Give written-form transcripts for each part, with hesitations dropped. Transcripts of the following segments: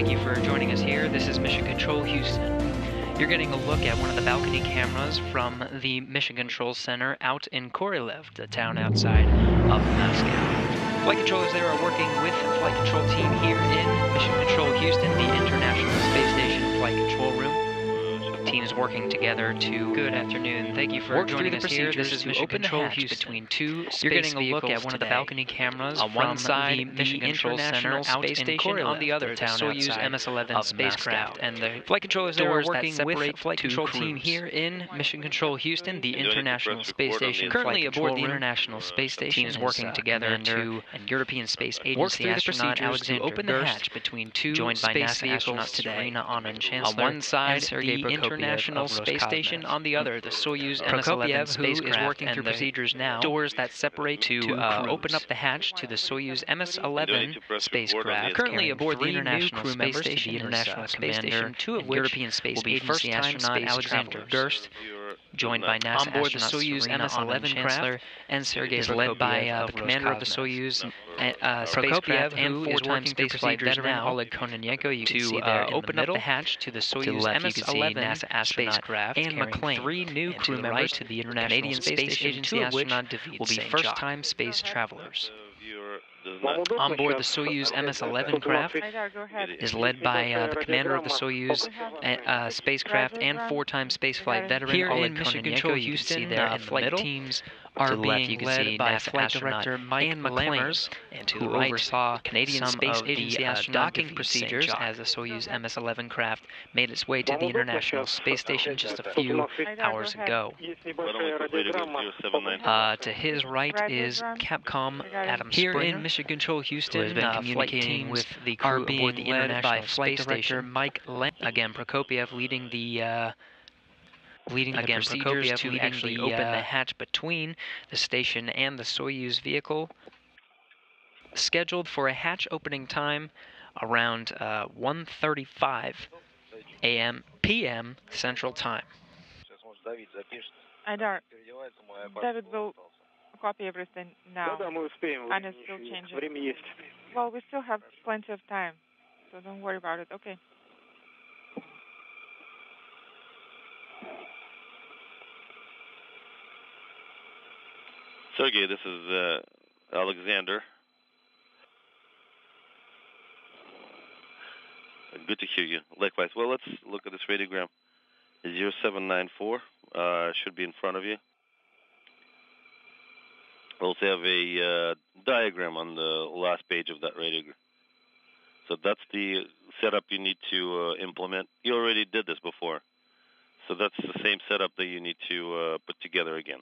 Thank you for joining us here. This is Mission Control Houston. You're getting a look at one of the balcony cameras from the Mission Control Center out in Korolev, the town outside of Moscow. Flight controllers there are working with the flight control team here in Mission Control Houston, the International Space Station Flight Control Room. Teams working together to... Good afternoon. Thank you for joining us here. This is Mission Control Houston. Between two space You're getting a look at one of the balcony cameras on one side, the Mission Control Center Space Station, on the other, the Soyuz MS-11 spacecraft. And the flight controllers there are working with flight control team here in Mission Control Houston, the International Space Station. Currently aboard the International Space Station, teams working together to and European Space Agency astronaut Alexander open the hatch between two joined by NASA astronauts today. Serena Aumann, Chancellor, on one side, the International Space Station, on the other, the Soyuz MS-11 spacecraft, is working through procedures now. Doors that separate to open up the hatch to the Soyuz MS-11 spacecraft. Currently aboard the International Space Station, International Space Station, two of which European Space Agency astronaut Alexander Gerst, joined by NASA on board the Soyuz MS-11 craft, and Sergei is led by the commander of the Soyuz spacecraft and four-time spaceflight veteran Oleg Kononenko. You can see there open up the hatch to the Soyuz MS-11 NASA spacecraft, and McLean, three new crew members to the International Space Agency, two of which will be first-time space travelers. On board the Soyuz MS-11 craft is led by the commander of the Soyuz spacecraft and four-time spaceflight veteran here Oleg in Mission Control Houston. The flight teams are being led by Flight Director Mike Lammers, who oversaw Canadian Space Agency docking procedures as the Soyuz MS-11 craft made its way to the International Space Station just a few hours ago. To his right is Capcom Adam Springer. Here in Mission Control Houston, who has been communicating with the crew aboard the International Space Station. Mike again, Prokopiev leading the procedures to actually open the hatch between the station and the Soyuz vehicle. Scheduled for a hatch opening time around 1:35 p.m. Central Time. Aidar, David will copy everything now. Anna still changes. Well, we still have plenty of time, so don't worry about it. Okay. Sergey, this is Alexander. Good to hear you. Likewise. Well, let's look at this radiogram. 0794 should be in front of you. We also have a diagram on the last page of that radiogram. So that's the setup you need to implement. You already did this before. So that's the same setup that you need to put together again.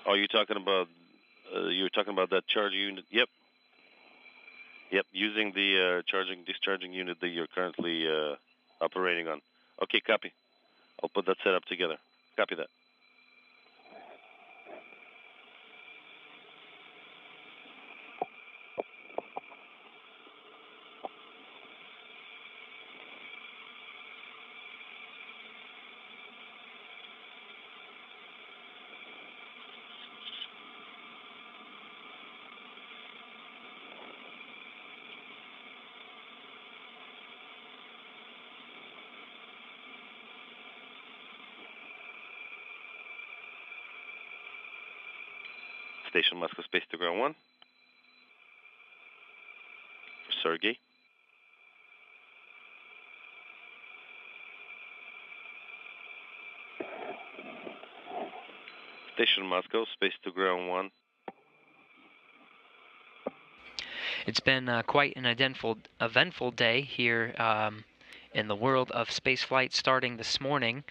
Oh, you're talking about that charging unit? Yep. Yep, using the discharging unit that you're currently operating on. Okay, copy. I'll put that setup together. Copy that. Station Moscow Space to Ground 1. For Sergey. Station Moscow Space to Ground 1. It's been quite an eventful day here in the world of spaceflight, starting this morning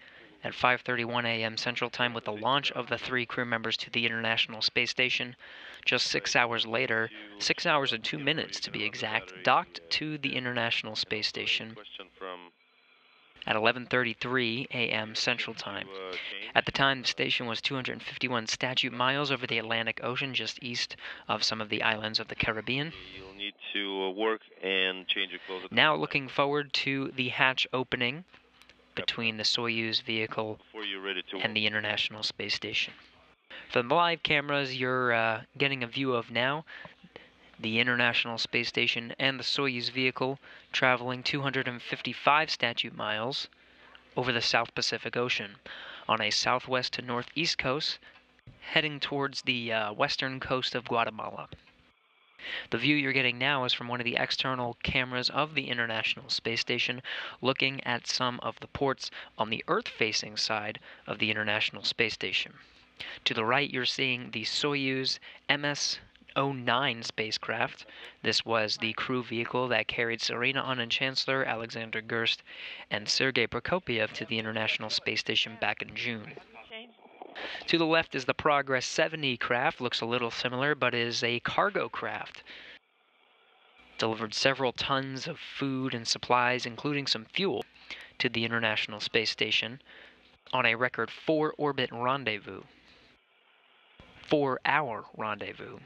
at 5:31 a.m. Central Time with the launch of the three crew members to the International Space Station. Just 6 hours later, 6 hours and 2 minutes to be exact, docked to the International Space Station at 11:33 a.m. Central Time. At the time, the station was 251 statute miles over the Atlantic Ocean, just east of some of the islands of the Caribbean. You'll need to work and change your clothes. Now looking forward to the hatch opening between the Soyuz vehicle and the International Space Station. From the live cameras you're getting a view of now, the International Space Station and the Soyuz vehicle traveling 255 statute miles over the South Pacific Ocean on a southwest to northeast coast, heading towards the western coast of Guatemala. The view you're getting now is from one of the external cameras of the International Space Station, looking at some of the ports on the Earth-facing side of the International Space Station. To the right, you're seeing the Soyuz MS-09 spacecraft. This was the crew vehicle that carried Serena Aunin Chancellor, Alexander Gerst, and Sergei Prokopyev to the International Space Station back in June. To the left is the Progress 70 craft. Looks a little similar, but is a cargo craft. Delivered several tons of food and supplies, including some fuel, to the International Space Station on a record 4-orbit rendezvous. 4-hour rendezvous.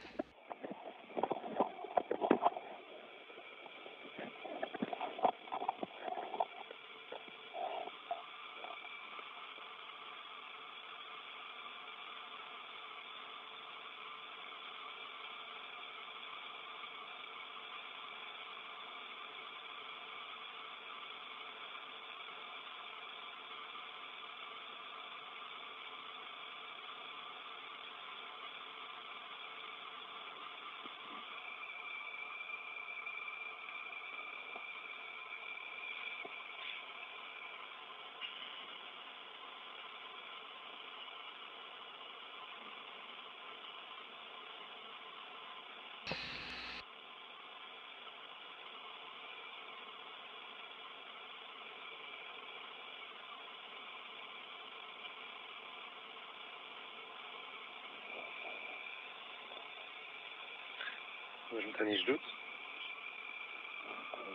Может, они ждут?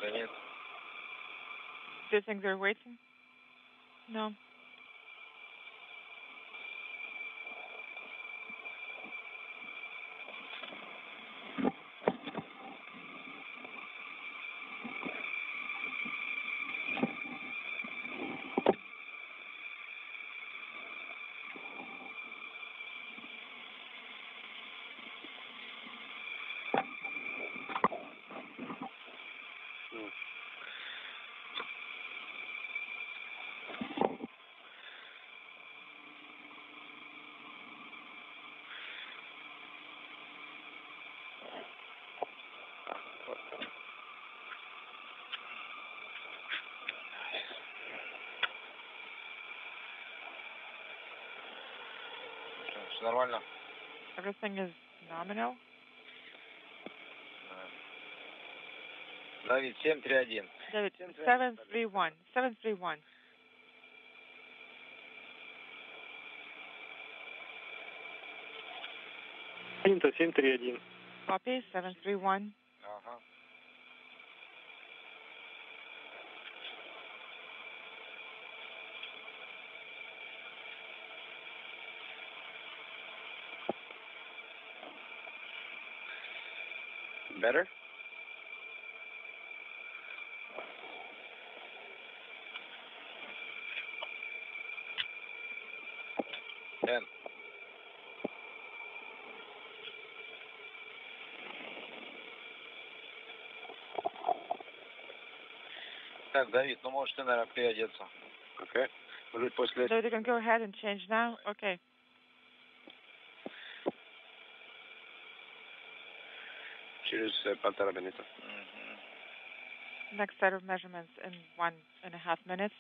Да нет. Do you think they're waiting? No. Все нормально? Everything is nominal? Давид, 731. David, 731. 731. Принято, 731. Copy, 731. Ага. Better? Ten. Так, Давид, ну можешь ты, наверное, переодеться. Окей. Может быть, после... So you can go ahead and change now? Okay. Через 1,5 минуты. Next set of measurements in 1.5 minutes.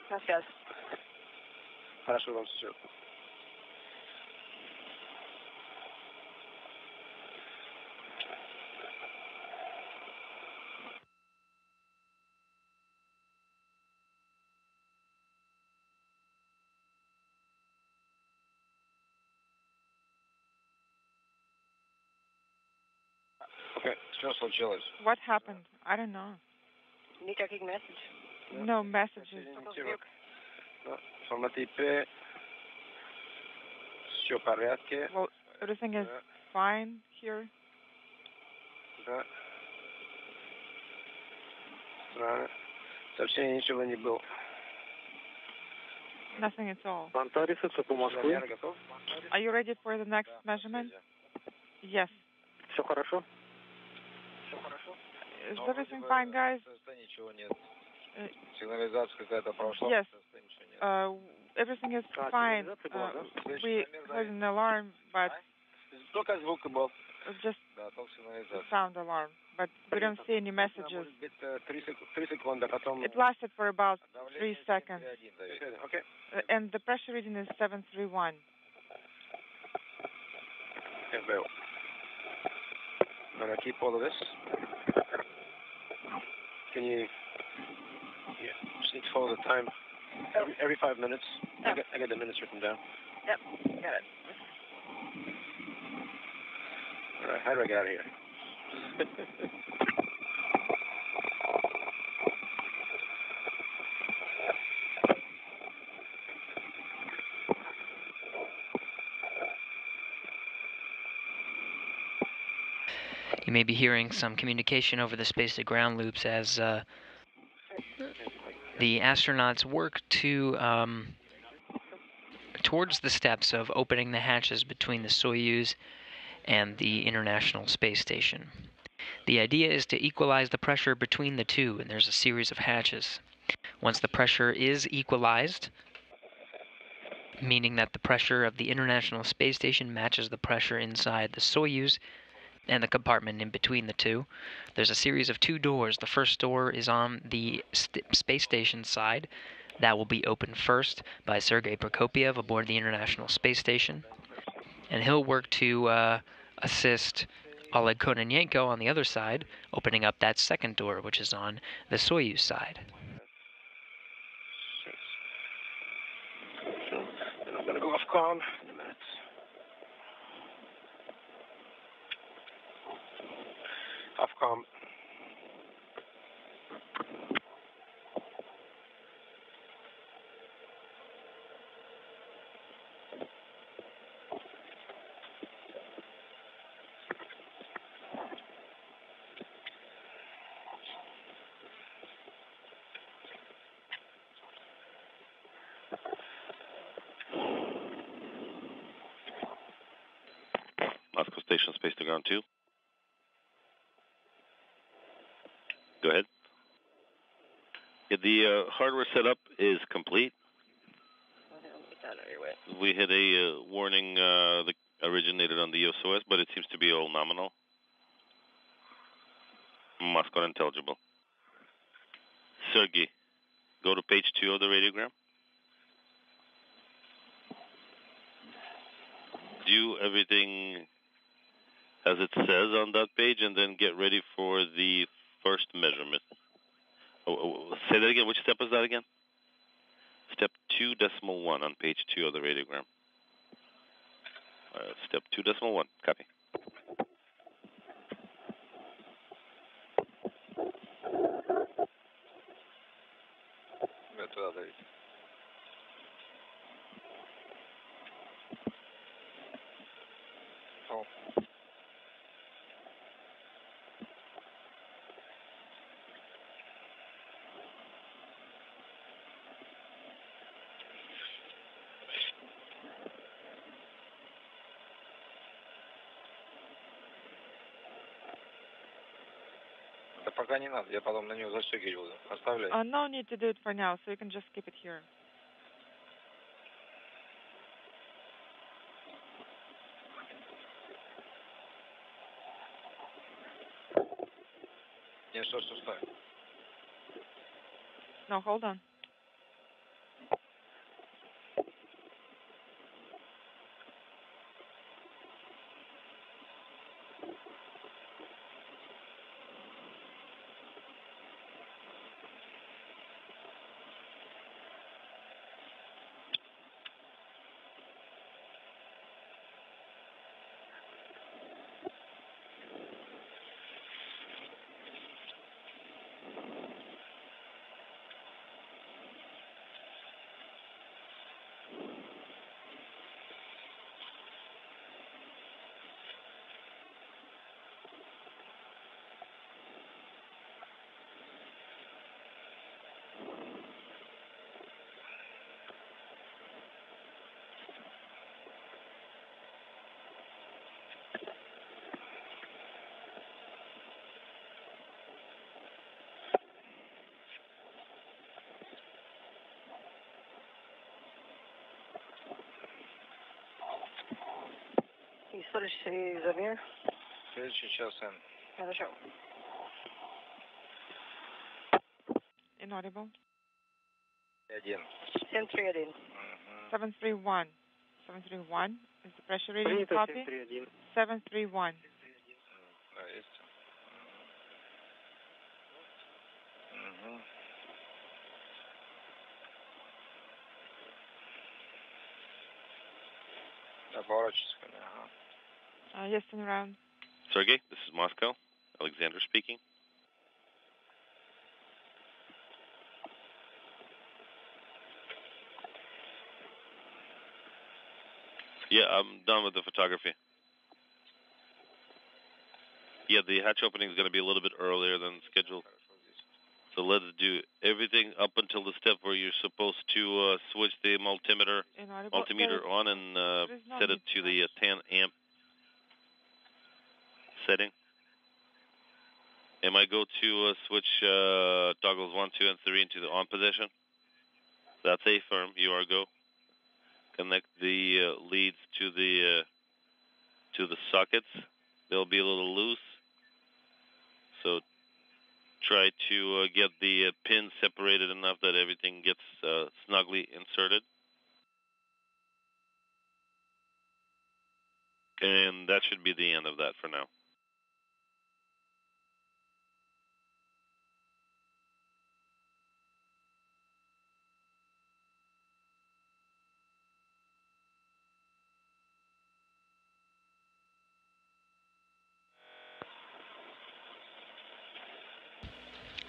Gracias. Хорошо вам все. Okay. Что случилось? What happened? I don't know. Никаких message. No messages. Формат IP. Все в порядке. Well, everything is fine here. Да. Странно. Сообщение ничего не было. Nothing at all. по Москве. Are you ready for the next measurement? Yes. Все хорошо? Is everything fine, guys? Ничего нет. Сигнализация какая-то прошла. Yes. Everything is fine. We heard an alarm, but Только звук был. just Да, только сигнализация. sound alarm. But we don't see any messages. Может быть, 3 секунды, потом... It lasted for about 3 seconds. Okay. And the pressure reading is 731. Okay, Bill. I'm going to keep all of this. Can you... Yeah, just need to follow the time. Every 5 minutes. Yep. I get the minutes written down. Yep, got it. All right, how do I get out of here? You may be hearing some communication over the space-to-ground loops as the astronauts work towards the steps of opening the hatches between the Soyuz and the International Space Station. The idea is to equalize the pressure between the two, and there's a series of hatches. Once the pressure is equalized, meaning that the pressure of the International Space Station matches the pressure inside the Soyuz and the compartment in between the two, there's a series of 2 doors. The first door is on the space station side. That will be opened first by Sergei Prokopiev aboard the International Space Station. And he'll work to assist Oleg Kononenko on the other side, opening up that second door, which is on the Soyuz side. I'm going to go off com. Off com. Moscow Station, space to ground 2. Go ahead. Yeah, the hardware setup is complete. We had a warning that originated on the SOS, but it seems to be all nominal. Moscow intelligible. Sergey, go to page 2 of the radiogram. Do everything as it says on that page, and then get ready for the first measurement. Say that again. Which step is that again? Step 2.1 on page 2 of the radiogram. Step 2.1. Copy. Да пока не надо, я потом на него застегивать буду. Оставляй. No need to do it for now, so you can just keep it here. Нет, стой. No, hold on. Следующий замер. Следующий час N. Хорошо. Inaudible. 1. 731. 731. 731 is the pressure reading. Принято, Copy. 731. 731. Да, есть. Да, поворачивайся ко мне, ага. Yes, turn around. Sergey, this is Moscow. Alexander speaking. Yeah, I'm done with the photography. Yeah, the hatch opening is going to be a little bit earlier than scheduled. So let's do everything up until the step where you're supposed to switch the multimeter on and set it to the 10 amp setting. And I go to switch toggles 1, 2, and 3 into the on position. That's A firm. You are go. Connect the leads to the sockets. They'll be a little loose. So try to get the pins separated enough that everything gets snugly inserted. And that should be the end of that for now.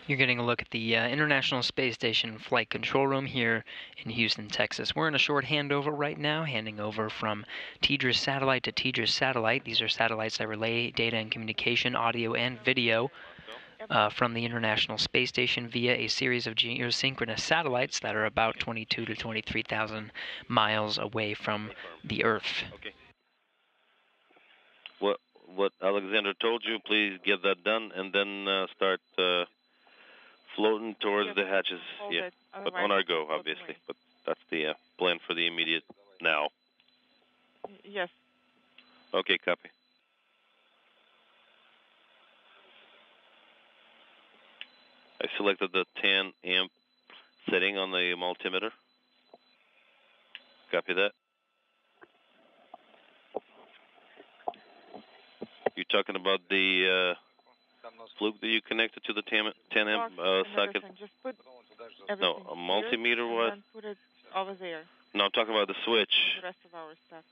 You're getting a look at the International Space Station Flight Control Room here in Houston, Texas. We're in a short handover right now, handing over from TDRS satellite to TDRS satellite. These are satellites that relay data and communication, audio and video from the International Space Station via a series of geosynchronous satellites that are about 22 to 23,000 miles away from the Earth. Okay. What Alexander told you, please get that done and then start floating towards the hatches. Yeah, but on our go, obviously. But that's the plan for the immediate now. Yes. Okay, copy. I selected the 10 amp setting on the multimeter. Copy that. You're talking about the fluke that you connected to the 10 amp socket? Just put no, a multimeter was? And put it over there. No, I'm talking about the switch. The rest of our stuff.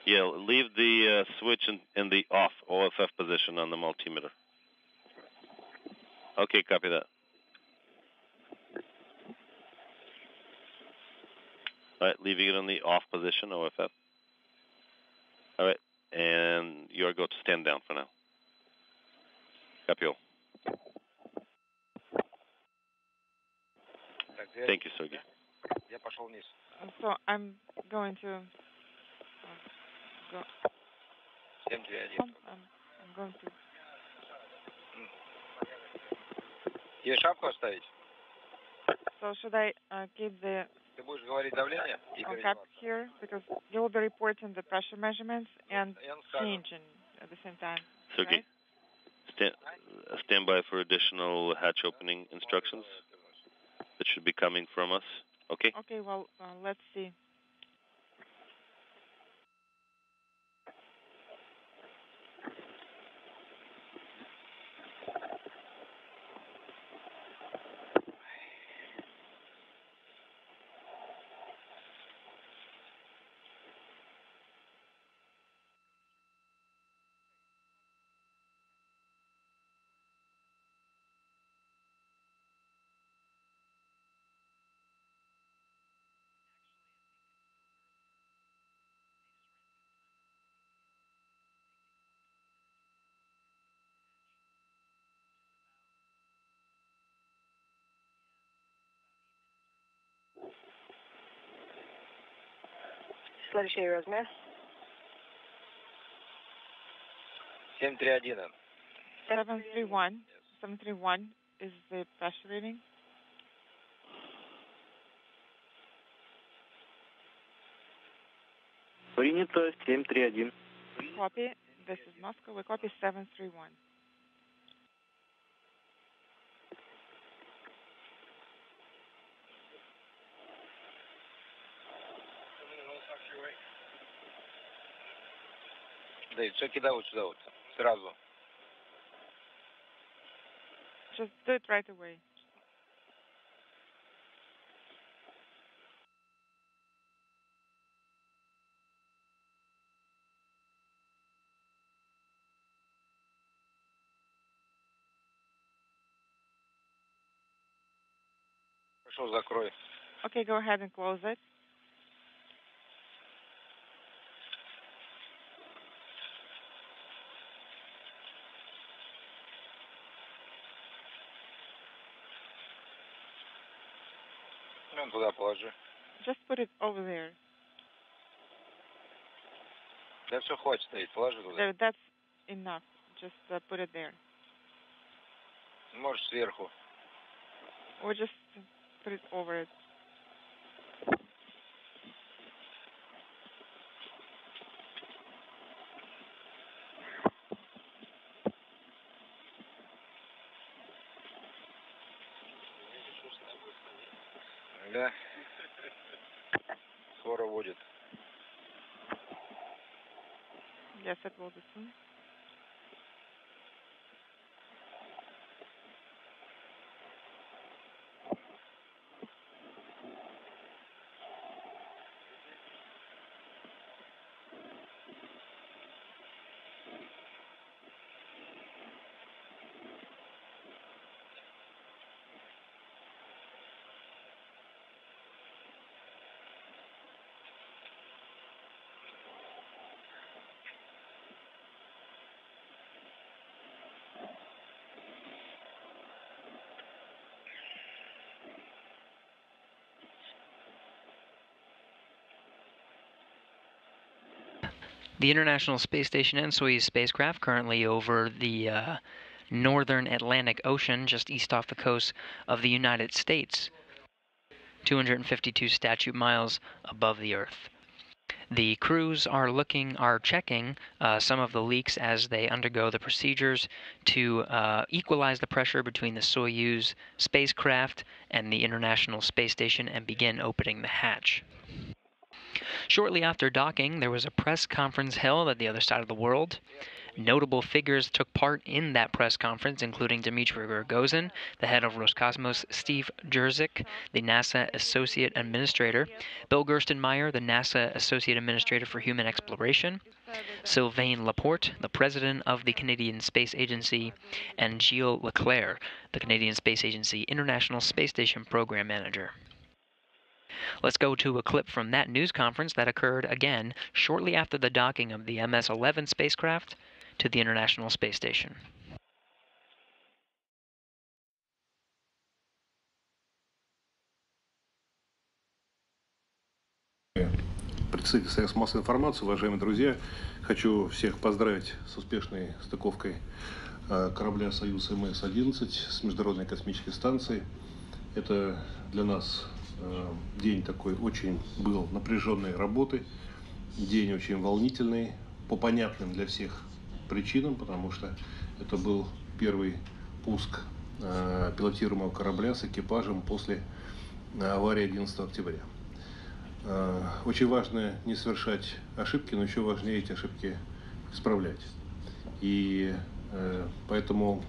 Yeah, leave the switch in the off OFF position on the multimeter. Okay, copy that. All right, leaving it on the off position, OFF. All right, and you're going to stand down for now. Copy all. Thank you, Sergey. So I'm going to go. I'm going to. So should I keep the cap here because you will be reporting the pressure measurements and changing at the same time. Sergey, right? Stand by for additional hatch opening instructions that should be coming from us. Okay? Okay, well, let's see. Следующий размер. 731. 731. 731 is the pressure reading. Принято 731. Copy. This is Moscow. We copy 731. Да, и все кидай вот сюда вот, сразу. Just do it right away. Хорошо, закрой. Okay, go ahead and close it. Ну, туда положи. Just put it over there. Да все, хватит стоять, положи туда. There, that's enough. Just put it there. Можешь сверху. Or just put it over it. Да. Скоро будет. Yes, it will be soon. The International Space Station and Soyuz spacecraft currently over the northern Atlantic Ocean, just east off the coast of the United States, 252 statute miles above the Earth. The crews are checking some of the leaks as they undergo the procedures to equalize the pressure between the Soyuz spacecraft and the International Space Station and begin opening the hatch. Shortly after docking, there was a press conference held at the other side of the world. Notable figures took part in that press conference, including Dmitry Rogozin, the head of Roscosmos, Steve Jurczyk, the NASA Associate Administrator, Bill Gerstenmaier, the NASA Associate Administrator for Human Exploration, Sylvain Laporte, the President of the Canadian Space Agency, and Gilles Leclerc, the Canadian Space Agency International Space Station Program Manager. Let's go to a clip from that news conference that occurred again shortly after the docking of the MS-11 spacecraft to the International Space Station. Представитель Союза массовой информации, уважаемые друзья, хочу всех поздравить с успешной стыковкой корабля «Союз МС-11» с Международной космической станцией. Это для нас день такой очень был напряженной работы, день очень волнительный, по понятным для всех причинам, потому что это был первый пуск пилотируемого корабля с экипажем после аварии 11 октября. Очень важно не совершать ошибки, но еще важнее эти ошибки исправлять. И поэтому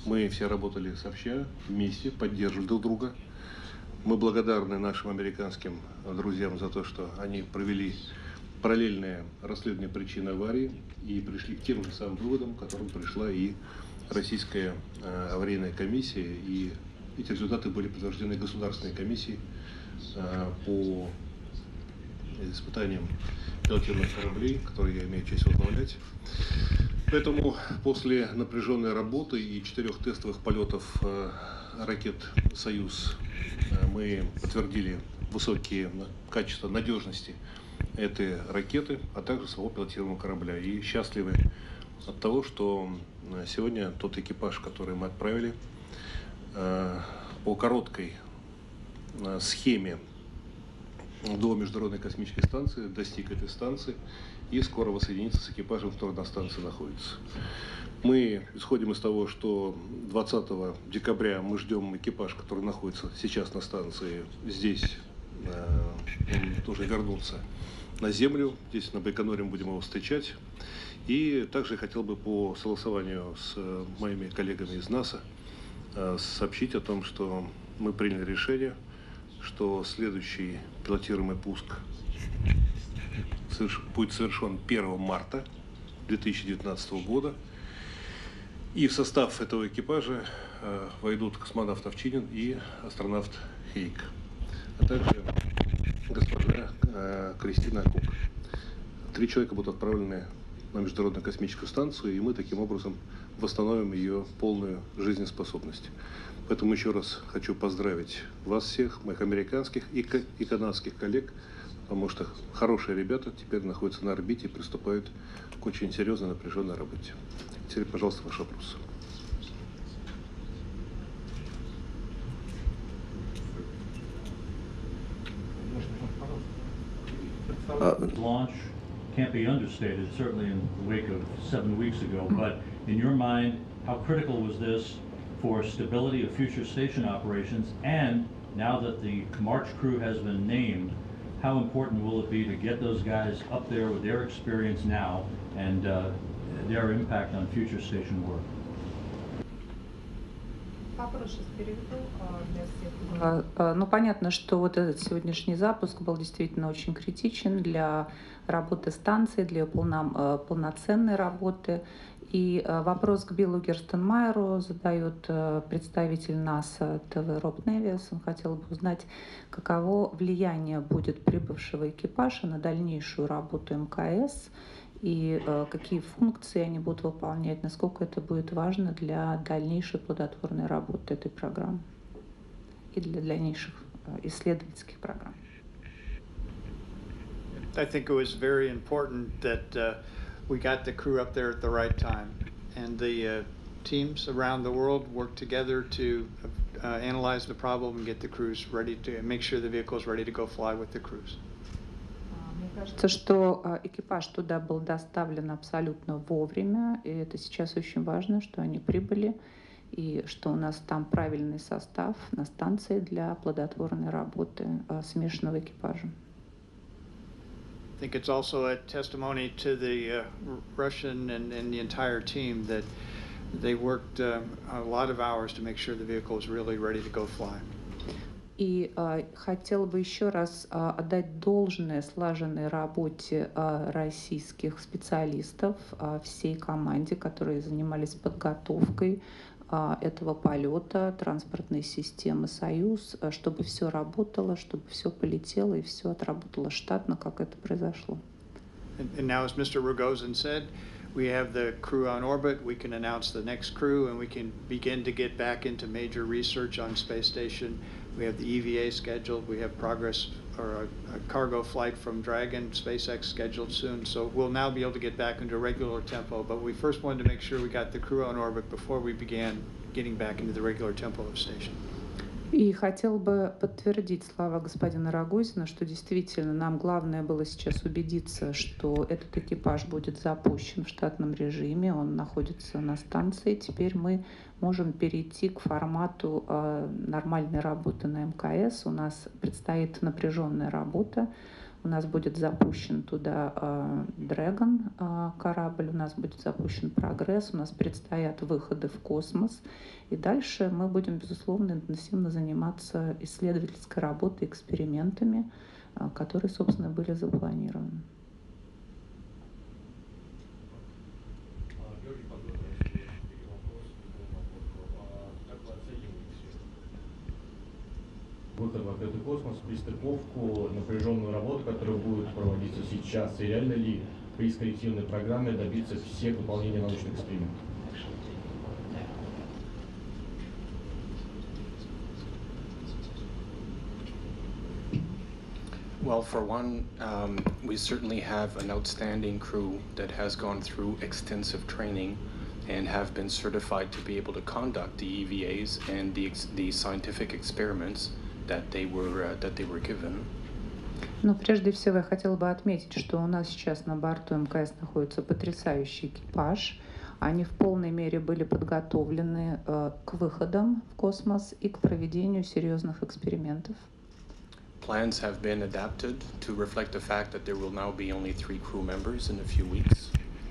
мы все работали сообща, вместе, поддерживали друг друга. Мы благодарны нашим американским друзьям за то, что они провели параллельное расследование причин аварии и пришли к тем же самым выводам, к которым пришла и российская аварийная комиссия. И эти результаты были подтверждены Государственной комиссией по испытаниям пилотируемых кораблей, которые я имею честь возглавлять. Поэтому после напряженной работы и 4 тестовых полетов ракет «Союз» мы подтвердили высокие качества надежности этой ракеты, а также самого пилотируемого корабля. И счастливы от того, что сегодня тот экипаж, который мы отправили по короткой схеме до Международной космической станции, достиг этой станции и скоро воссоединится с экипажем, который на станции находится. Мы исходим из того, что 20 декабря мы ждем экипаж, который находится сейчас на станции здесь, он тоже вернуться на Землю. Здесь на Байконуре мы будем его встречать. И также я хотел бы по согласованию с моими коллегами из НАСА сообщить о том, что мы приняли решение, что следующий пилотируемый пуск будет совершен 1 марта 2019 года. И в состав этого экипажа войдут космонавт Овчинин и астронавт Хейк, а также госпожа Кристина Кук. 3 человека будут отправлены на Международную космическую станцию, и мы таким образом восстановим ее полную жизнеспособность. Поэтому еще раз хочу поздравить вас всех, моих американских и канадских коллег, потому что хорошие ребята теперь находятся на орбите и приступают к очень серьезной напряженной работе. Теперь, пожалуйста, ваш вопрос. Launch can't be understated, certainly in the wake of 7 weeks ago, but in your mind, how critical was this for stability of future station operations? And now that the March crew has been named, how important will it be to get those guys up there with their experience now and their impact on future station work? Ну, понятно, что вот этот сегодняшний запуск был действительно очень критичен для работы станции, для ее полноценной работы. И вопрос к Биллу Герстенмайеру задает представитель НАСА ТВ Роб Невис. Он хотел бы узнать, каково влияние будет прибывшего экипажа на дальнейшую работу МКС и какие функции они будут выполнять, насколько это будет важно для дальнейшей плодотворной работы этой программы и для дальнейших исследовательских программ. I think it was very important that we got the crew up there at the right time, and the teams around the world worked together to analyze the problem and get the crews ready to make sure the vehicle is ready to go fly with the crews. Мне кажется, что экипаж туда был доставлен абсолютно вовремя, и это сейчас очень важно, что они прибыли, и что у нас там правильный состав на станции для плодотворной работы смешанного экипажа. I think it's also a testimony to the Russian and the entire team that they worked a lot of hours to make sure the vehicle was really ready to go fly. И хотела бы еще раз отдать должное слаженной работе российских специалистов, всей команде, которые занимались подготовкой этого полета, транспортной системы «Союз», чтобы все работало, чтобы все полетело и все отработало штатно, как это произошло. And now, as Mr. Rogozin said, we have the crew on orbit. We can announce the next crew, and we can begin to get back into major research on space station. We have the EVA scheduled. We have progress or a cargo flight from Dragon, SpaceX scheduled soon. So we'll now be able to get back into regular tempo. But we first wanted to make sure we got the crew on orbit before we began getting back into the regular tempo of station. И хотел бы подтвердить слова господина Рогозина, что действительно нам главное было сейчас убедиться, что этот экипаж будет запущен в штатном режиме, он находится на станции. Теперь мы можем перейти к формату нормальной работы на МКС. У нас предстоит напряженная работа. У нас будет запущен туда Dragon корабль, у нас будет запущен Прогресс, у нас предстоят выходы в космос. И дальше мы будем, безусловно, интенсивно заниматься исследовательской работой, экспериментами, которые, собственно, были запланированы. Выход в открытый космос, пристыковку, напряженную работу, которая будет проводиться сейчас, и реально ли при скоррективной программе добиться всех выполнения научных экспериментов? Well, for one, we certainly have an outstanding crew that has gone through extensive training and have been certified to be able to conduct the EVAs and the scientific experiments that they were given. Но прежде всего я хотела бы отметить, что у нас сейчас на борту МКС находится потрясающий экипаж. Они в полной мере были подготовлены к выходам в космос и к проведению серьезных экспериментов. Plans have been adapted to reflect the fact that there will now be only 3 crew members in a few weeks.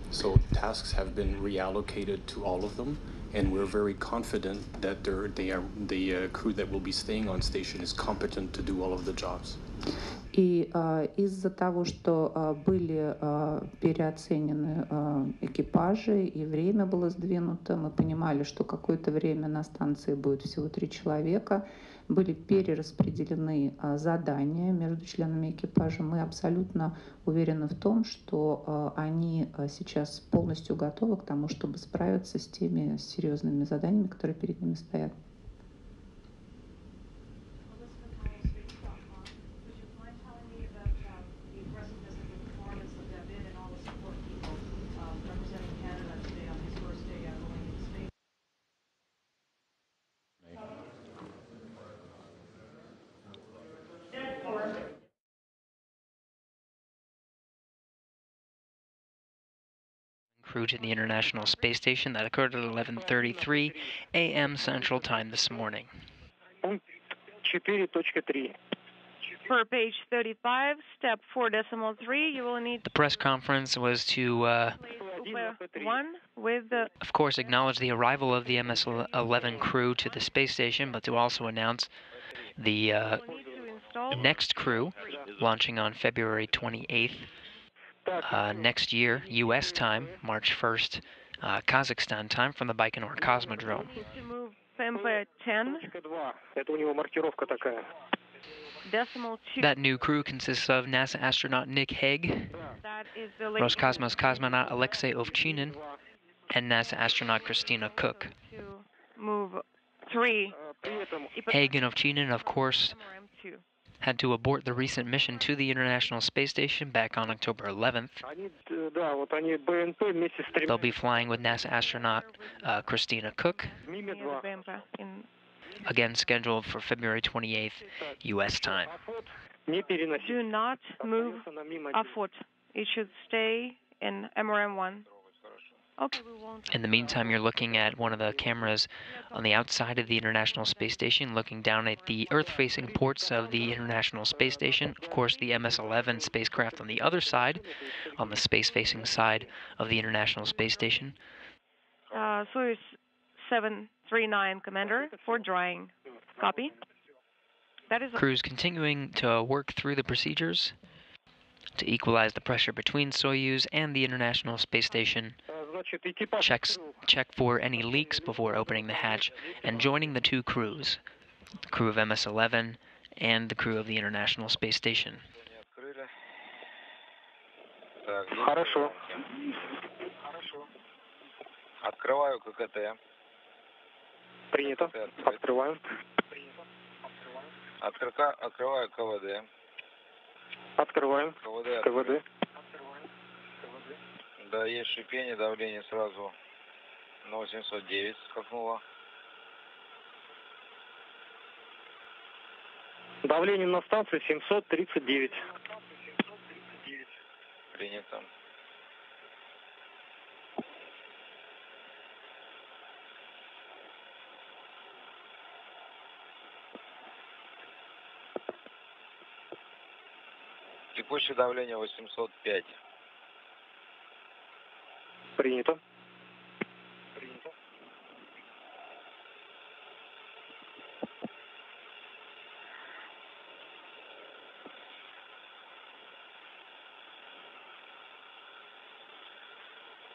So tasks have been reallocated to all of them, and we're very confident that the crew that will be staying on station is competent to do all of the jobs. И из-за того, что были переоценены экипажи и время было сдвинуто, мы понимали, что какое-то время на станции будет всего 3 человека, были перераспределены задания между членами экипажа. Мы абсолютно уверены в том, что они сейчас полностью готовы к тому, чтобы справиться с теми серьезными заданиями, которые перед ними стоят. Crew to the International Space Station. That occurred at 11:33 a.m. Central Time this morning. For page 35, step 4.3, you will need The press conference was to, one with the of course, acknowledge the arrival of the MS-11 crew to the space station, but to also announce the next crew launching on February 28th. Next year, U.S. time, March 1st, Kazakhstan time, from the Baikonur Cosmodrome. to move PMP 10. Decimal 2. That new crew consists of NASA astronaut Nick Hague, That is the Roscosmos cosmonaut Alexei Ovchinin, and NASA astronaut Christina Cook. to move 3. Hague and Ovchinin, of course, MRM2. had to abort the recent mission to the International Space Station back on October 11th. They'll be flying with NASA astronaut Christina Cook, again scheduled for February 28th, U.S. time. Do not move afoot. It should stay in MRM1. Okay, we won't. In the meantime, you're looking at one of the cameras on the outside of the International Space Station, looking down at the Earth-facing ports of the International Space Station. Of course, the MS-11 spacecraft on the other side, on the space-facing side of the International Space Station. Soyuz 739, Commander, for drying. Copy. That is Crews continuing to work through the procedures to equalize the pressure between Soyuz and the International Space Station. Check for any leaks before opening the hatch and joining the 2 crews, the crew of MS-11 and the crew of the International Space Station. Хорошо. Открываю ККТ. Принято. Открываю. Открываю КВД. Открываем. КВД. Да, есть шипение, давление сразу на 809 скакнуло. Давление на станции 739. Принято. Текущее давление 805. Принято. Принято.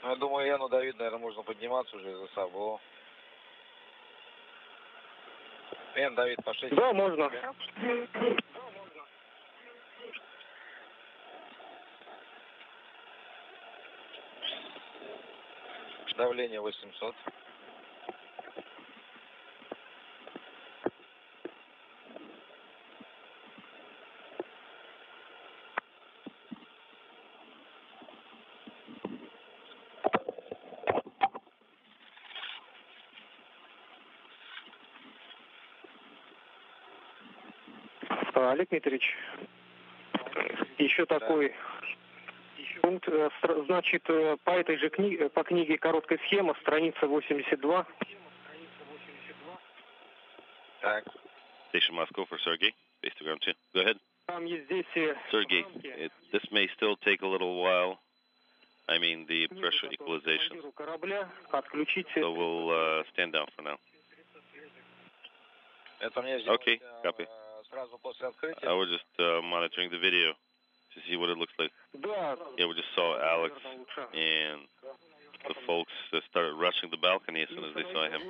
Ну, я думаю, Яну Давид, наверное, можно подниматься уже из-за САБО. Ян, Давид, пошли. Да, можно. Давление 800. Олег Дмитриевич, Еще такой пункт, значит, по этой же книге, по книге «Короткая схема», страница 82. Так. Station Moscow for Sergey, base to ground 2. Go ahead. Там есть здесь Sergey, this may still take a little while. I mean, the pressure equalization. корабля, отключить. So we'll stand down for now. Okay, copy. I was just monitoring the video to see what it looks like. Yeah, we just saw Alex, and the folks started rushing the balcony as soon as they saw him.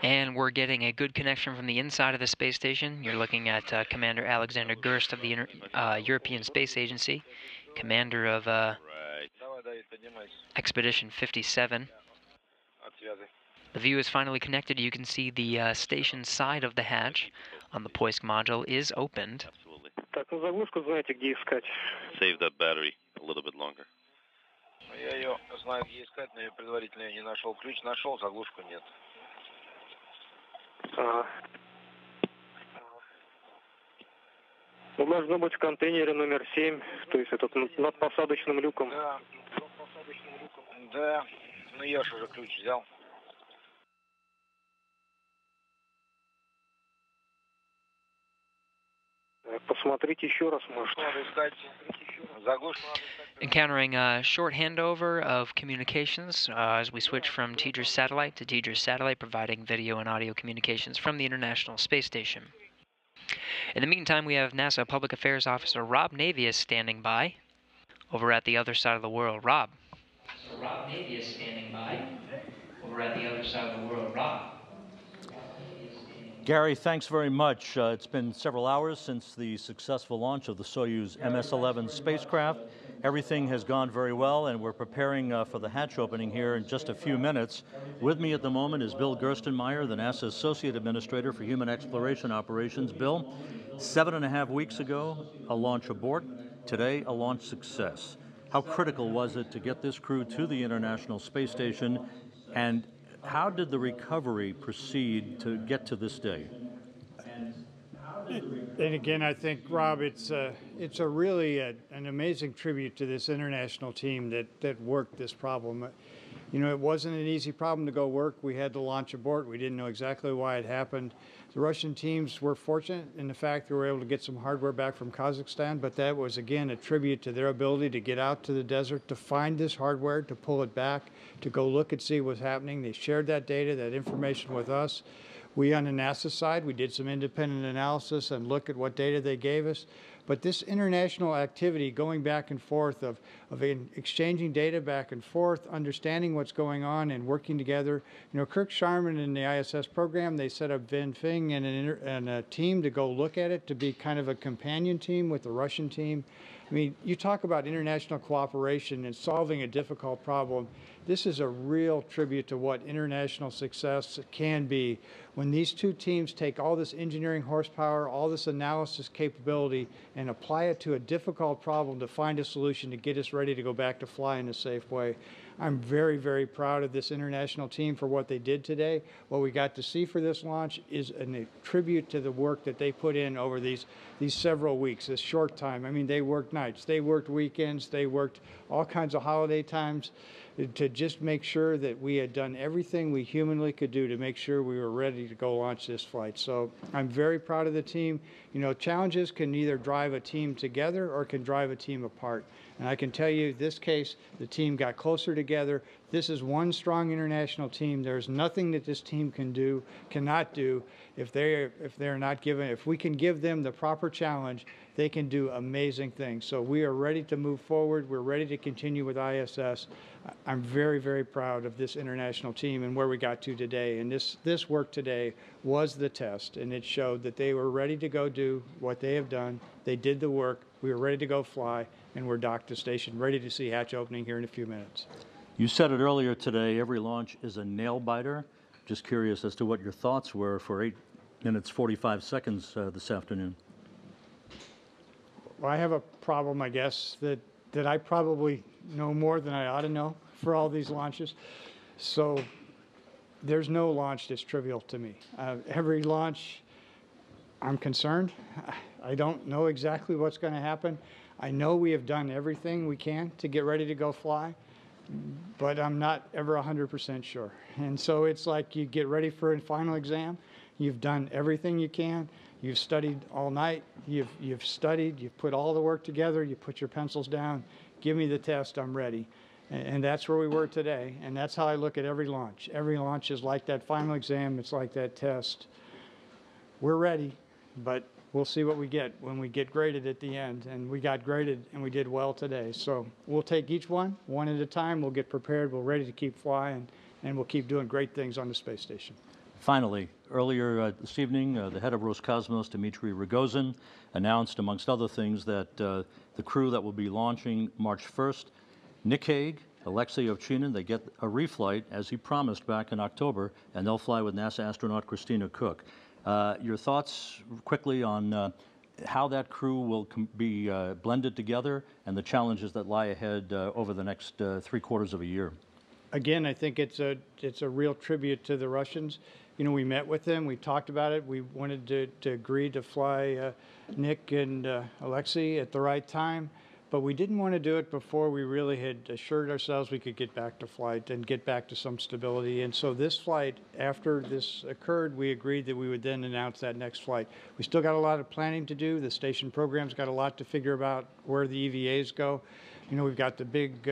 And we're getting a good connection from the inside of the space station. You're looking at Commander Alexander Gerst of the European Space Agency, commander of Expedition 57. The view is finally connected. You can see the station side of the hatch on the Poisk module is opened. Absolutely. Так, ну заглушку знаете, где искать. Save that battery a little bit longer. Я ее знаю, где искать, но я предварительно ее не нашел. Ключ нашел, заглушку нет. Ну, должно быть в контейнере номер 7, то есть этот над посадочным люком. Да, да, ну я же уже ключ взял. Посмотрите еще раз, может. Надо искать заглушку. Encountering a short handover of communications as we switch from Tedra's satellite to Tedra's satellite, providing video and audio communications from the International Space Station. In the meantime, we have NASA Public Affairs Officer Rob Navius standing by over at the other side of the world. Rob. So Rob Navius standing by over at the other side of the world. Rob. Gary, thanks very much. It's been several hours since the successful launch of the Soyuz MS-11 spacecraft. Everything has gone very well, and we're preparing for the hatch opening here in just a few minutes. With me at the moment is Bill Gerstenmaier, the NASA Associate Administrator for Human Exploration Operations. Bill, 7.5 weeks ago, a launch abort. Today, a launch success. How critical was it to get this crew to the International Space Station, and how did the recovery proceed to get to this day? And again, I think, Rob, it's a really an amazing tribute to this international team that worked this problem. You know, it wasn't an easy problem to go work. We had to launch abort. We didn't know exactly why it happened. The Russian teams were fortunate in the fact they were able to get some hardware back from Kazakhstan, but that was, again, a tribute to their ability to get out to the desert, to find this hardware, to pull it back, to go look and see what's happening. They shared that data, that information with us. We, on the NASA side, we did some independent analysis and look at what data they gave us. But this international activity going back and forth of exchanging data back and forth, understanding what's going on and working together. You know, Kirk Sharman in the ISS program, they set up Vin Fing and a team to go look at it, to be kind of a companion team with the Russian team. I mean, you talk about international cooperation and solving a difficult problem. This is a real tribute to what international success can be when these two teams take all this engineering horsepower, all this analysis capability, and apply it to a difficult problem to find a solution to get us ready to go back to fly in a safe way. I'm very, very proud of this international team for what they did today. What we got to see for this launch is a tribute to the work that they put in over these several weeks, this short time. I mean, they worked nights, they worked weekends, they worked all kinds of holiday times to just make sure that we had done everything we humanly could do to make sure we were ready to go launch this flight. So I'm very proud of the team. You know, challenges can either drive a team together or can drive a team apart. And I can tell you, this case, the team got closer together. This is one strong international team. There's nothing that this team cannot do if they're not given. If we can give them the proper challenge, they can do amazing things. So we are ready to move forward. We're ready to continue with ISS. I'm very, very proud of this international team and where we got to today. And this work today was the test, and it showed that they were ready to go do what they have done. They did the work. We were ready to go fly, and we're docked to station, ready to see hatch opening here in a few minutes. You said it earlier today, every launch is a nail-biter. Just curious as to what your thoughts were for 8 minutes, 45 seconds this afternoon. Well, I have a problem, I guess, that I probably know more than I ought to know for all these launches. So there's no launch that's trivial to me. Every launch, I'm concerned. I don't know exactly what's going to happen. I know we have done everything we can to get ready to go fly, but I'm not ever 100% sure. And so it's like you get ready for a final exam. You've done everything you can. You've studied all night. You've studied. You've put all the work together. You put your pencils down. Give me the test. I'm ready. And that's where we were today. And that's how I look at every launch. Every launch is like that final exam. It's like that test. We're ready, but we'll see what we get when we get graded at the end. And we got graded, and we did well today. So we'll take each one at a time. We'll get prepared. We're ready to keep flying, and we'll keep doing great things on the space station. Finally, earlier this evening, the head of Roscosmos, Dmitry Rogozin, announced, amongst other things, that the crew that will be launching March 1st, Nick Hague, Alexei Ovchinin, they get a reflight, as he promised back in October, and they'll fly with NASA astronaut Christina Koch. Your thoughts quickly on how that crew will be blended together and the challenges that lie ahead over the next 3/4 of a year? Again, I think it's a real tribute to the Russians. You know, we met with them. We talked about it. We wanted to agree to fly Nick and Alexei at the right time, but we didn't want to do it before we really had assured ourselves we could get back to flight and get back to some stability. And so this flight, after this occurred, we agreed that we would then announce that next flight. We still got a lot of planning to do. The station program's got a lot to figure about where the EVAs go. You know, we've got the big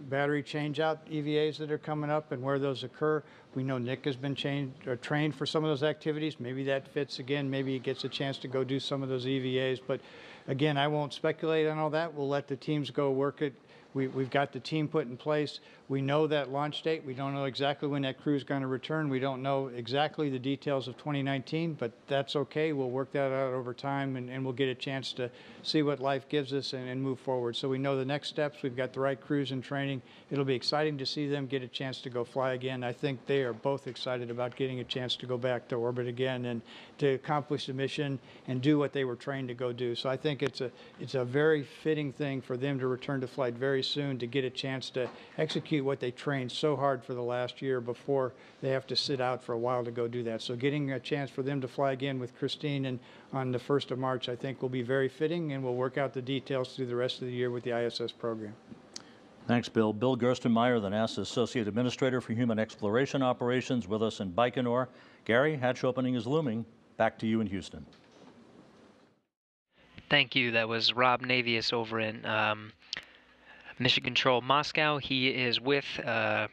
battery change-out EVAs that are coming up and where those occur. We know Nick has been trained for some of those activities. Maybe that fits again. Maybe he gets a chance to go do some of those EVAs. But again, I won't speculate on all that. We'll let the teams go work it. We've got the team put in place. We know that launch date. We don't know exactly when that crew is going to return. We don't know exactly the details of 2019, but that's okay. We'll work that out over time, and we'll get a chance to see what life gives us and move forward. So we know the next steps. We've got the right crews in training. It'll be exciting to see them get a chance to go fly again. I think they are both excited about getting a chance to go back to orbit again and to accomplish the mission and do what they were trained to go do. So I think it's a very fitting thing for them to return to flight very soon, to get a chance to execute what they trained so hard for the last year before they have to sit out for a while to go do that. So getting a chance for them to fly again with Christine and on the 1st of March, I think will be very fitting, and we'll work out the details through the rest of the year with the ISS program. Thanks, Bill. Bill Gerstenmaier, the NASA Associate Administrator for Human Exploration Operations, with us in Baikonur. Gary, hatch opening is looming. Back to you in Houston. Thank you. That was Rob Navius over in Mission Control Moscow. He is with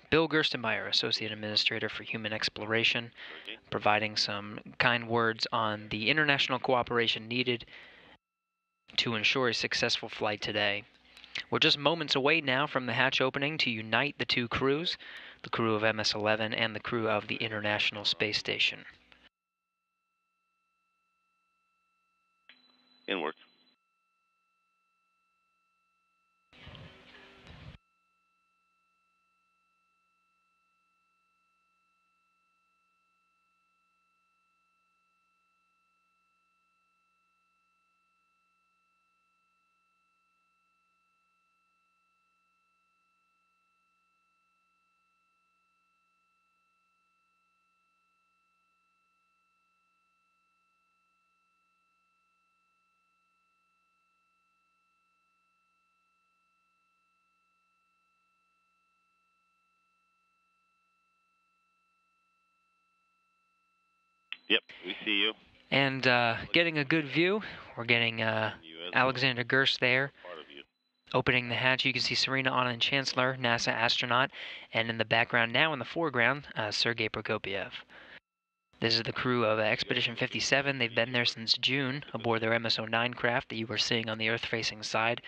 Bill Gerstenmaier, Associate Administrator for Human Exploration, providing some kind words on the international cooperation needed to ensure a successful flight today. We're just moments away now from the hatch opening to unite the two crews, the crew of MS-11 and the crew of the International Space Station. Inward. Yep, we see you. And getting a good view, we're getting Alexander Gerst there. Opening the hatch, you can see Serena Anand Chancellor, NASA astronaut, and in the background now in the foreground, Sergei Prokopyev. This is the crew of Expedition 57. They've been there since June aboard their MS-09 craft that you were seeing on the Earth-facing side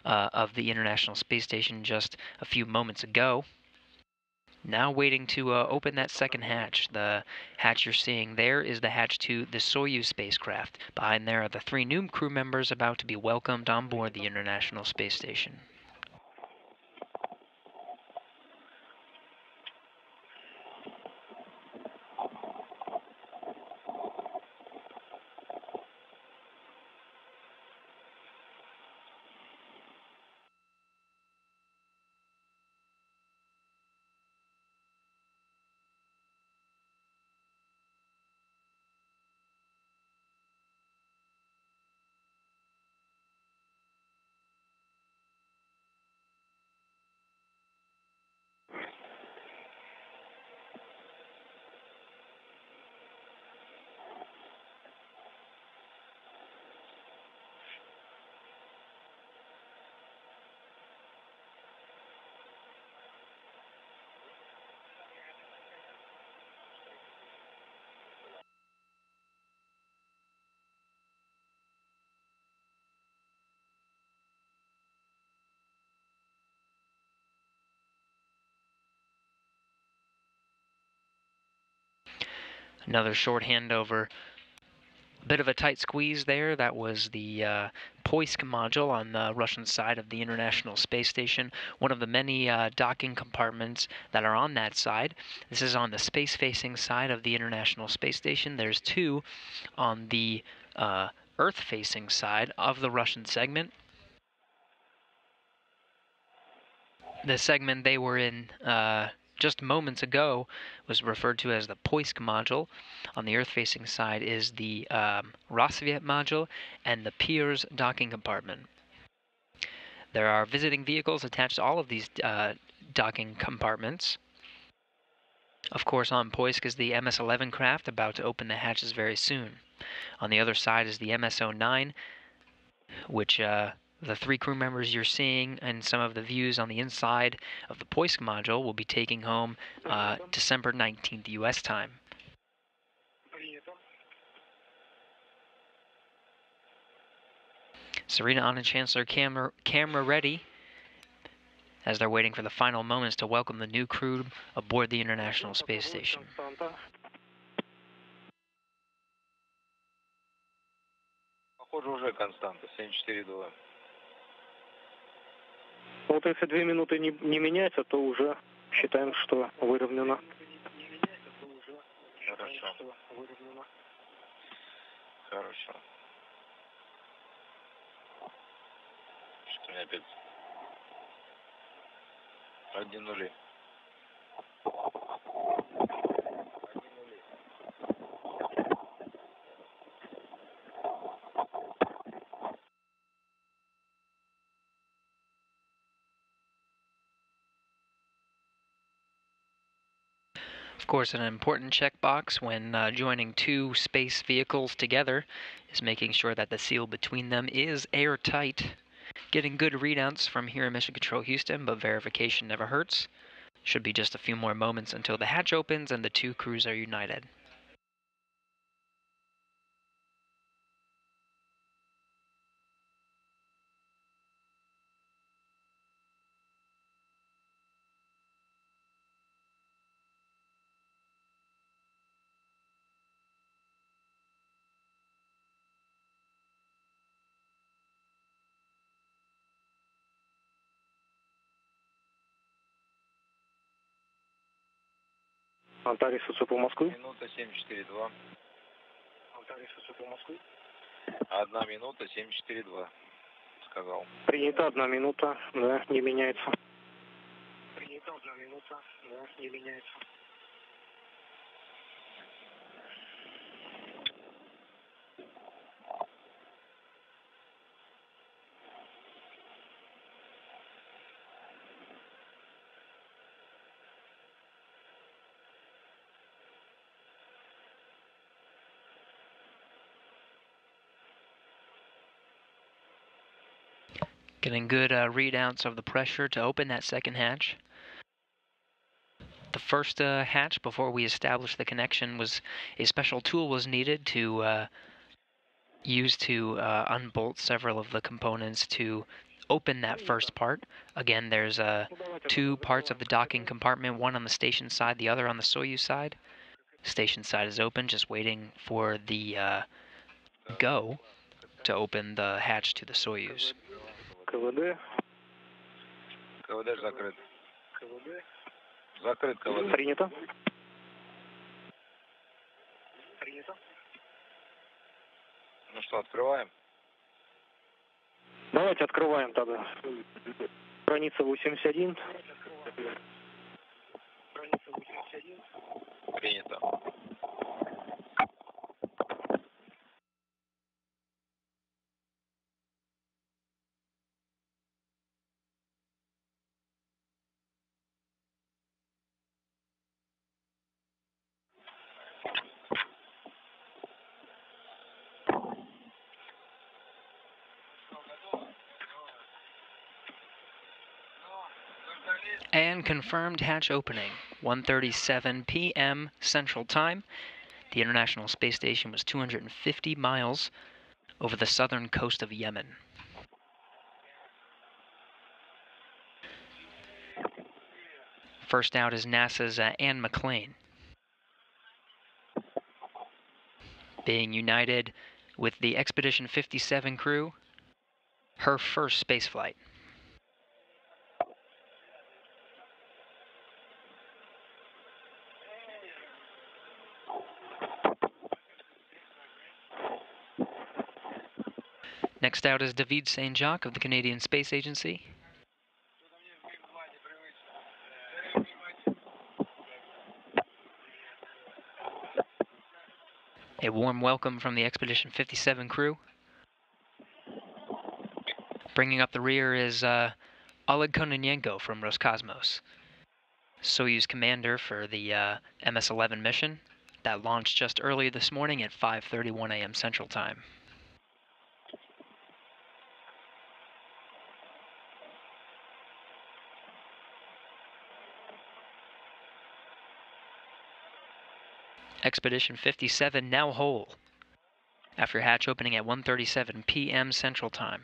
of the International Space Station just a few moments ago. Now waiting to open that second hatch. The hatch you're seeing there is the hatch to the Soyuz spacecraft. Behind there are the 3 new crew members about to be welcomed on board the International Space Station. Another short handover. Bit of a tight squeeze there. That was the Poisk module on the Russian side of the International Space Station, one of the many docking compartments that are on that side. This is on the space-facing side of the International Space Station. There's two on the Earth-facing side of the Russian segment. The segment they were in just moments ago was referred to as the Poisk module. On the Earth-facing side is the Rassvet module and the Pirs docking compartment. There are visiting vehicles attached to all of these docking compartments. Of course, on Poisk is the MS-11 craft, about to open the hatches very soon. On the other side is the MS-09, which the three crew members you're seeing and some of the views on the inside of the Poisk module will be taking home December 19th U.S. time. Serena Anna Chancellor camera ready as they're waiting for the final moments to welcome the new crew aboard the International Space Station. Похоже, уже константа, 7,42. Вот если 2 минуты не меняется, то уже считаем, что выровнено. Хорошо. Хорошо. Что у меня опять? 1-0. Of course, an important checkbox when joining two space vehicles together is making sure that the seal between them is airtight. Getting good readouts from here in Mission Control Houston, but verification never hurts. Should be just a few more moments until the hatch opens and the two crews are united. Антарис УЦП Москвы. Минута 7,42. Антарис УЦП Москвы. 1 минута 7,42. Сказал. Принято 1 минута, да, не меняется. Принято 1 минута, да, не меняется. Getting good readouts of the pressure to open that second hatch. The first hatch, before we established the connection, was a special tool was needed to use to unbolt several of the components to open that first part. Again, there's two parts of the docking compartment, one on the station side, the other on the Soyuz side. Station side is open, just waiting for the go to open the hatch to the Soyuz. КВД. КВД закрыт. Закрыт КВД. Принято. Принято. Ну что, открываем? Давайте открываем тогда. Страница 81. Страница 81. Принято. And confirmed hatch opening, 1:37 p.m. Central Time. The International Space Station was 250 miles over the southern coast of Yemen. First out is NASA's Anne McClain. being united with the Expedition 57 crew, her first spaceflight. Next out is David Saint-Jacques of the Canadian Space Agency. A warm welcome from the Expedition 57 crew. Bringing up the rear is Oleg Kononenko from Roscosmos, Soyuz commander for the MS-11 mission that launched just early this morning at 5:31 a.m. Central Time. Expedition 57 now whole, after hatch opening at 1:37 p.m. Central Time.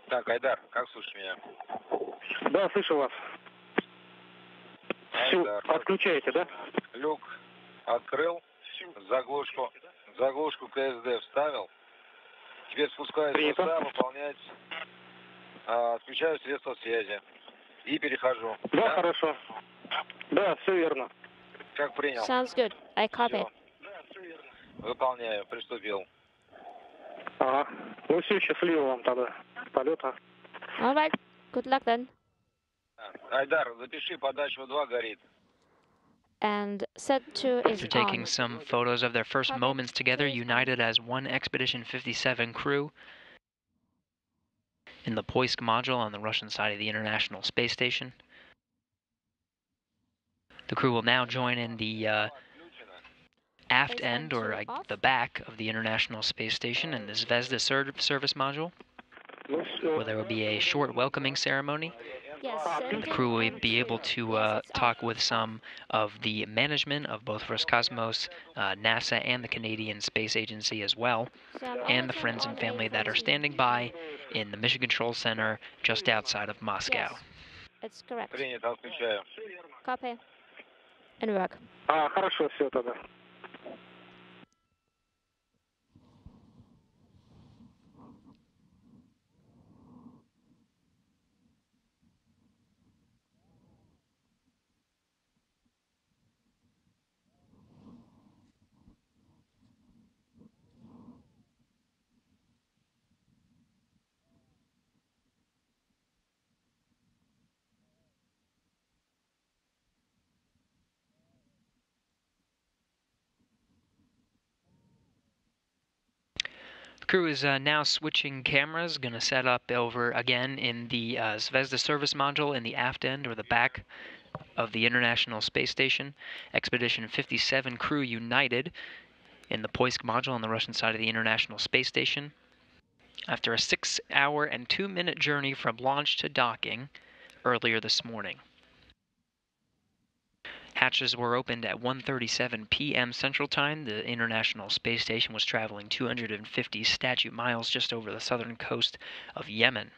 Так, Айдар, как слышишь меня? Да, слышу вас. Все, Айдар, отключаете, да? Люк открыл, заглушку КСД вставил. Теперь спускаюсь в носа, выполнять, отключаю средства связи и перехожу. Да, хорошо. Да, все верно. Как принял? Sounds good. I copy. Выполняю, приступил. Ага. Ну все, счастливо вам тогда. Полета. All right. Good luck then. Айдар, запиши, подача 2 горит. And set 2 is After taking on. some photos of their first moments together, united as one Expedition 57 crew in the Poisk module on the Russian side of the International Space Station. The crew will now join in the aft end, or the back of the International Space Station in the Zvezda service module, where there will be a short welcoming ceremony. Yes, And the crew will be able to talk with some of the management of both Roscosmos, NASA, and the Canadian Space Agency as well, and the friends and family that are standing by in the Mission Control Center just outside of Moscow. Yes, it's correct. Принято, отключаю. Copy. And work. Хорошо, все тогда. The crew is now switching cameras, going to set up over again in the Zvezda service module in the aft end, or the back of the International Space Station. Expedition 57 crew united in the Poisk module on the Russian side of the International Space Station. After a 6-hour and 2-minute journey from launch to docking earlier this morning. Hatches were opened at 1:37 p.m. Central Time. The International Space Station was traveling 250 statute miles just over the southern coast of Yemen.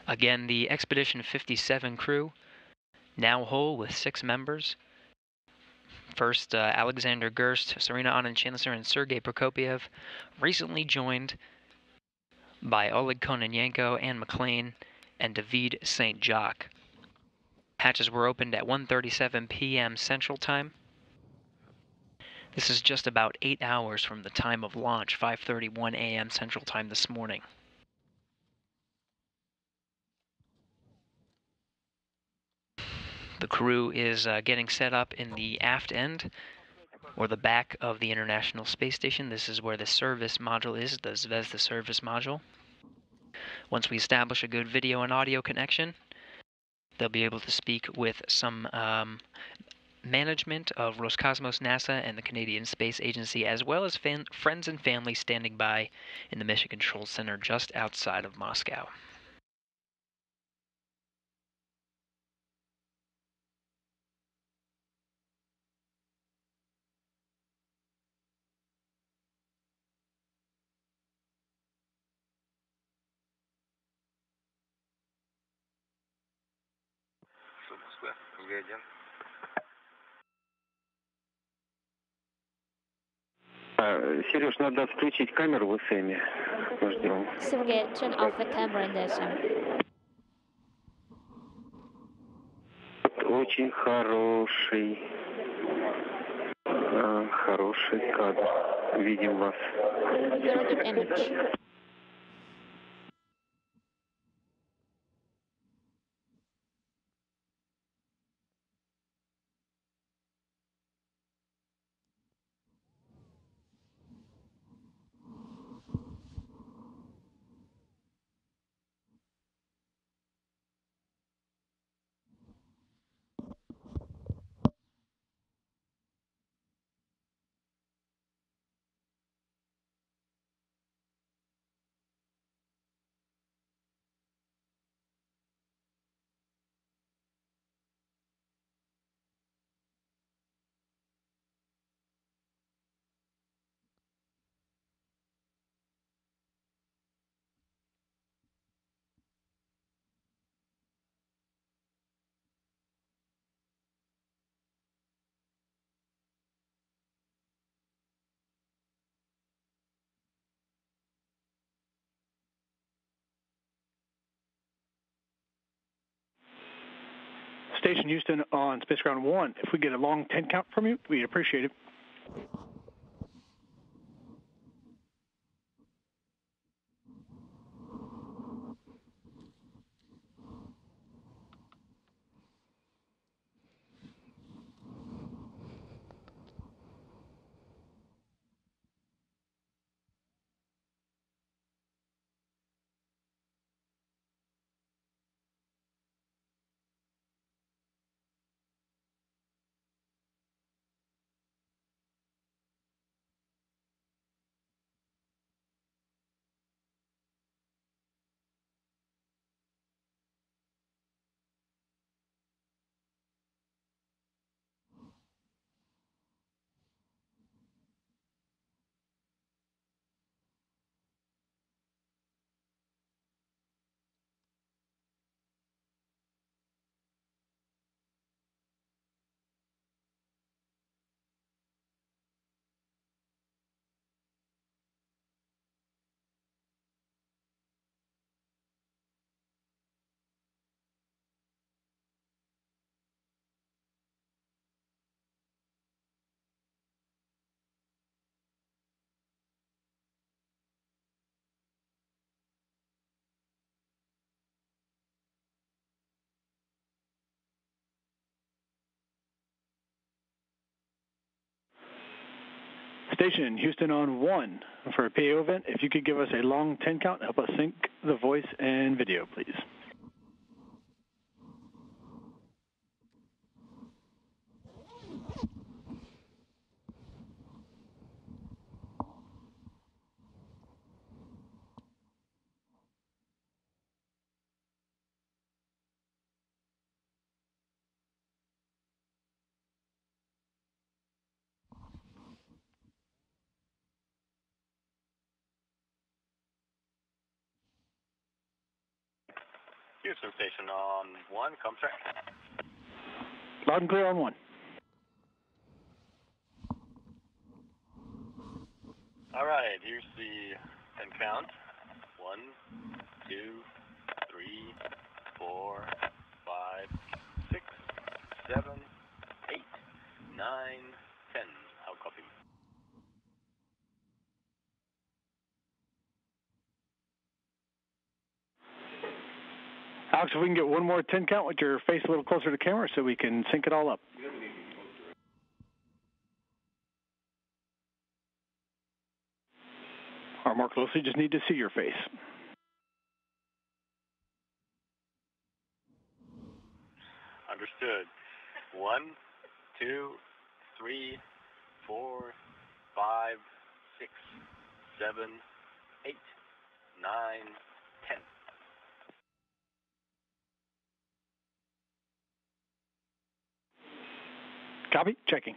Again, the Expedition 57 crew, now whole with 6 members. First, Alexander Gerst, Serena Anand-Chancellor, and Sergei Prokopiev, recently joined by Oleg Kononenko, Anne McLean, and David St. Jacques. Hatches were opened at 1:37 p.m. Central Time. This is just about 8 hours from the time of launch, 5:31 a.m. Central Time this morning. The crew is getting set up in the aft end, or the back of the International Space Station. This is where the service module is, the Zvezda service module. Once we establish a good video and audio connection, they'll be able to speak with some management of Roscosmos, NASA, and the Canadian Space Agency, as well as friends and family standing by in the Mission Control Center just outside of Moscow. Сереж, надо включить камеру в СМе. Ждем. Sergey, turn off the camera in the SM. Очень хороший. Хороший кадр. Видим вас. Very good image. Station Houston on Space Ground 1. If we get a long 10 count from you, we'd appreciate it. Station Houston on 1 for a PAO event. If you could give us a long 10 count, help us sync the voice and video, please. Houston Station on 1, come check. Loud and clear on 1. All right, here's the 10 count. 1, 2, 3, 4, 5, 6, 7, 8, 9, 10. How copy? Alex, if we can get one more 10 count with your face a little closer to the camera so we can sync it all up. Or more closely, just need to see your face. Understood. 1, 2, 3, 4, 5, 6, 7, 8, 9, 10. Copy. Checking.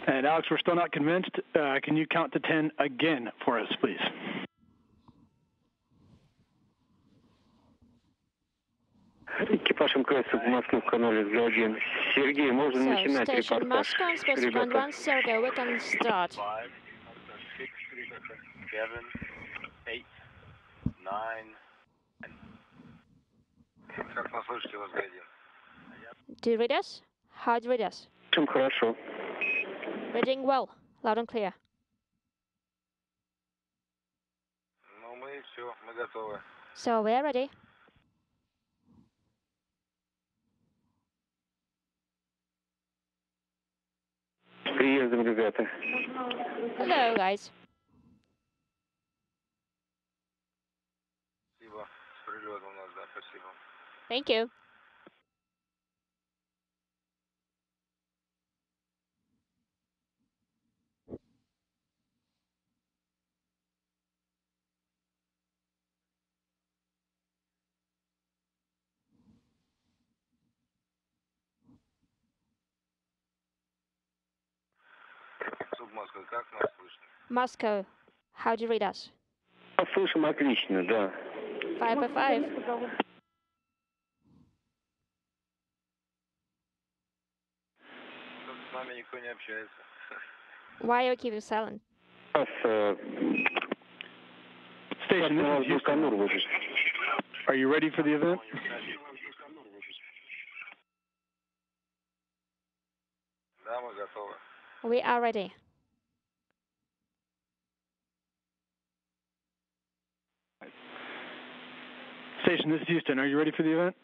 And Alex, we're still not convinced. Can you count to 10 again for us, please? Экипаж МКС Москвы в канале 1. Сергей, можно начинать Station репортаж. Moscow, Specific 1, Sergey, we can start. 5, 6, 7, 8, 9, 10. Как нас слышите, вас один? Do you read us? How do you read us? Хорошо. Reading well, loud and clear. Ну, мы все, мы готовы. So we are ready. С приездом, ребята. Hello, guys. Спасибо. С прилетом у нас, да, спасибо. Thank you. Москва, как нас слышно? Moscow, how do you read us? Слышим отлично, да. 5 by 5. С нами никто не общается. Why are you keeping silent? Station, this is Houston. Are you ready for the event? Да, мы готовы. We are ready. Station, this is Houston. Are you ready for the event?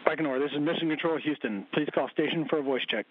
Baikonur, this is Mission Control Houston. Please call station for a voice check.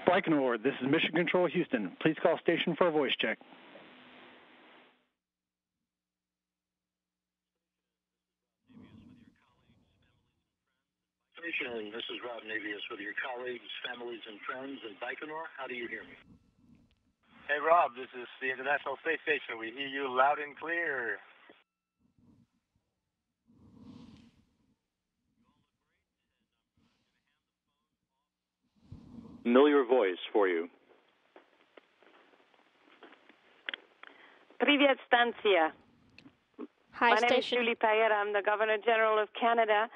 Baikonur, this is Mission Control Houston. Please call station for a voice check. Station, this is Rob Navius with your colleagues, families, and friends in Baikonur. How do you hear me? Hey, Rob, this is the International Space Station. We hear you loud and clear. Know your voice for you. Привет, станция. Hi, My station. name is Julie Payette. I'm the Governor General of Canada.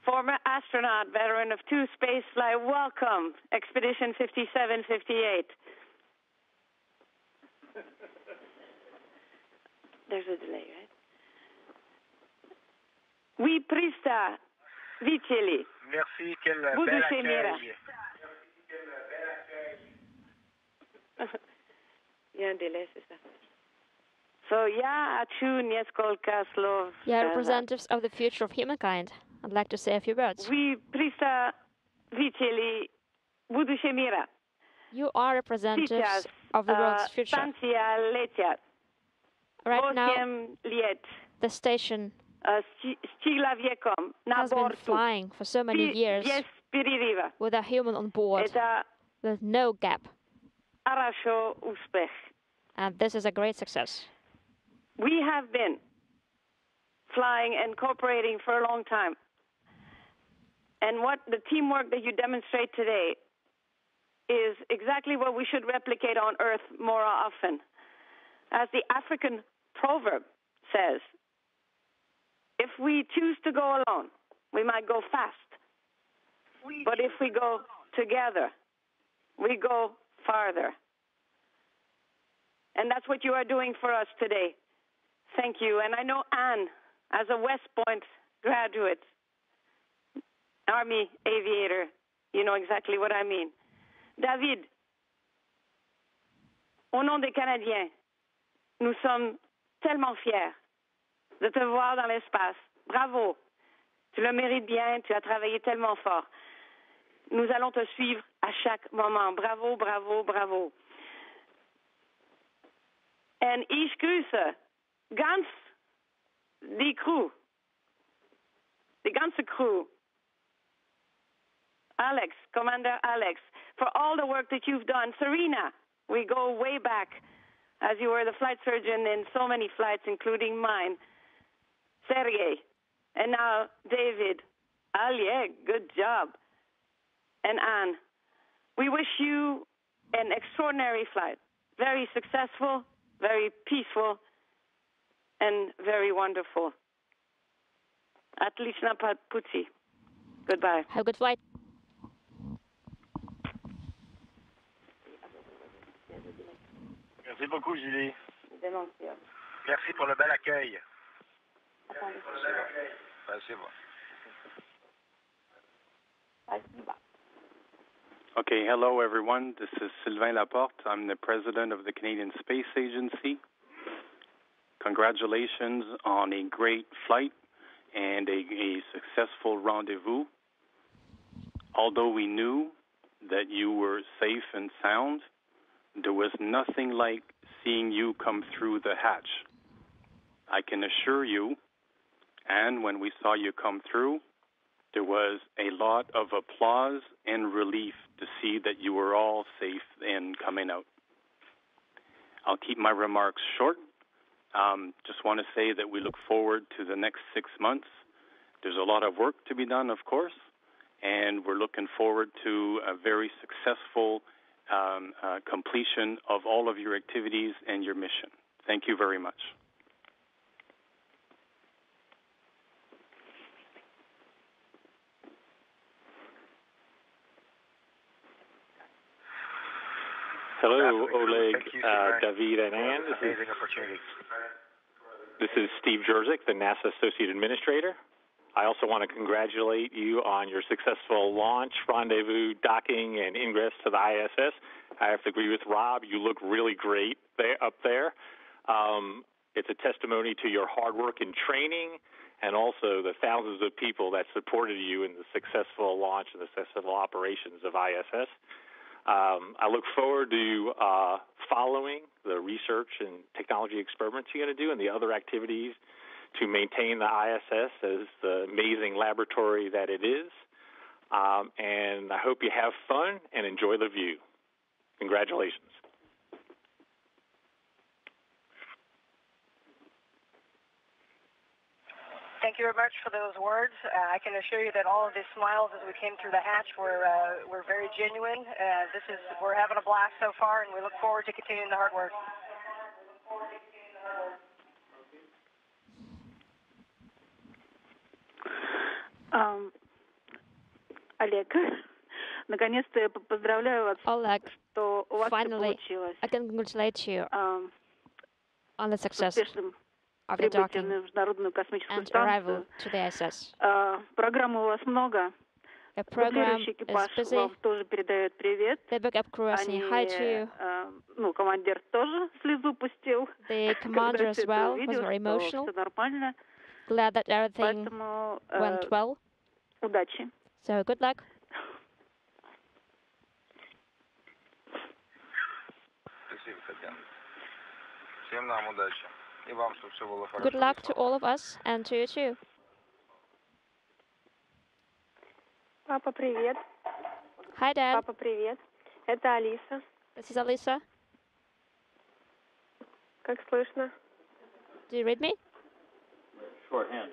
Former astronaut, veteran of 2 spaceflight. Welcome, Expedition 5758. There's a delay, right? Oui, Prista, Viceli. Merci, quel bel Budushemira. accueil. Il y a un délai, c'est ça. So, yeah, Achu, Nieskolka, Slov. Yeah, representatives of the future of humankind. I'd like to say a few words. Oui, Prista, Viceli, Budushemira. You are representatives of the world's future. Stantia Letia. Right now, Liet. the station Stigla Viekom. has been flying for so many years Yes, Piririva. with a human on board. With no gap. Arasho Uspech. And this is a great success. We have been flying and cooperating for a long time. And what the teamwork that you demonstrate today is exactly what we should replicate on Earth more often. As the African proverb says, if we choose to go alone, we might go fast. But if we go together, we go farther. And that's what you are doing for us today. Thank you. And I know Anne, as a West Point graduate, Army aviator, you know exactly what I mean. David, au nom des Canadiens, nous sommes tellement fiers de te voir dans l'espace. Bravo. Tu le mérites bien, tu as travaillé tellement fort. Nous allons te suivre à chaque moment. Bravo, bravo, bravo. En ich grüße ganz die Crew, die ganze Crew. Alex, Commander Alex, for all the work that you've done. Serena, we go way back, as you were the flight surgeon in so many flights, including mine. Sergey, and now David. Alie, good job. And Anne, we wish you an extraordinary flight. Very successful, very peaceful, and very wonderful. Отлично, Putzi. Goodbye. Have a good flight. Merci beaucoup, Julie. Merci pour le bel accueil. Спасибо. Okay, hello everyone. This is Sylvain Laporte. I'm the president of the Canadian Space Agency. Congratulations on a great flight and a successful rendezvous. Although we knew that you were safe and sound, there was nothing like seeing you come through the hatch. I can assure you, and when we saw you come through, there was a lot of applause and relief to see that you were all safe and coming out. I'll keep my remarks short. Just want to say that we look forward to the next 6 months. There's a lot of work to be done, of course, and we're looking forward to a very successful completion of all of your activities and your mission. Thank you very much. Hello, Oleg, David, and Anne. This is Steve Jerzik, the NASA Associate Administrator. I also want to congratulate you on your successful launch, rendezvous, docking, and ingress to the ISS. I have to agree with Rob. You look really great up there. It's a testimony to your hard work and training, and also the thousands of people that supported you in the successful launch and the successful operations of ISS. I look forward to following the research and technology experiments you're going to do and the other activities to maintain the ISS as the amazing laboratory that it is. And I hope you have fun and enjoy the view. Congratulations. Thank you very much for those words. I can assure you that all of the smiles as we came through the hatch were very genuine. We're having a blast so far, and we look forward to continuing the hard work. Олег, наконец-то я поздравляю вас, Oleg, что у вас finally, все получилось. I can congratulate you on the success. С успешным of the прибытия docking на Международную космическую and arrival станцию. to the ISS. Программы у вас много. The program Следующий is экипаж busy. вам тоже передает привет. The backup crew is saying hi to you. Ну, командир тоже слезу пустил. The commander as well was very emotional. Все нормально. Glad that everything Поэтому went well. удачи. So good luck. Спасибо, Татьяна. Всем нам удачи. И вам, чтобы все было хорошо. Good luck to all of us and to you too. Папа, привет. Hi, Dad. Папа, привет. Это Алиса. This is Alisa. Как слышно? Do you read me? Shorthand.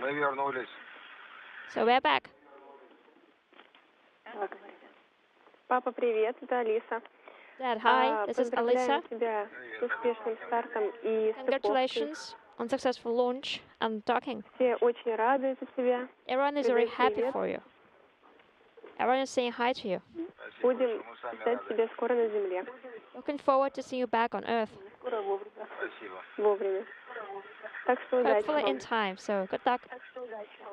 Мы вернулись. So we're back. Папа, привет. Это Алиса. Dad, hi. This is Alisa. Поздравляю тебя с успешным стартом и с Congratulations on successful launch and docking. Все очень рады за тебя. Everyone is very happy for you. Everyone is saying hi to you. Будем ждать тебя скоро на Земле. Looking forward to seeing you back on Earth. Скоро вовремя. Спасибо. Вовремя. Так что удачи Hopefully in вам. time, so good luck.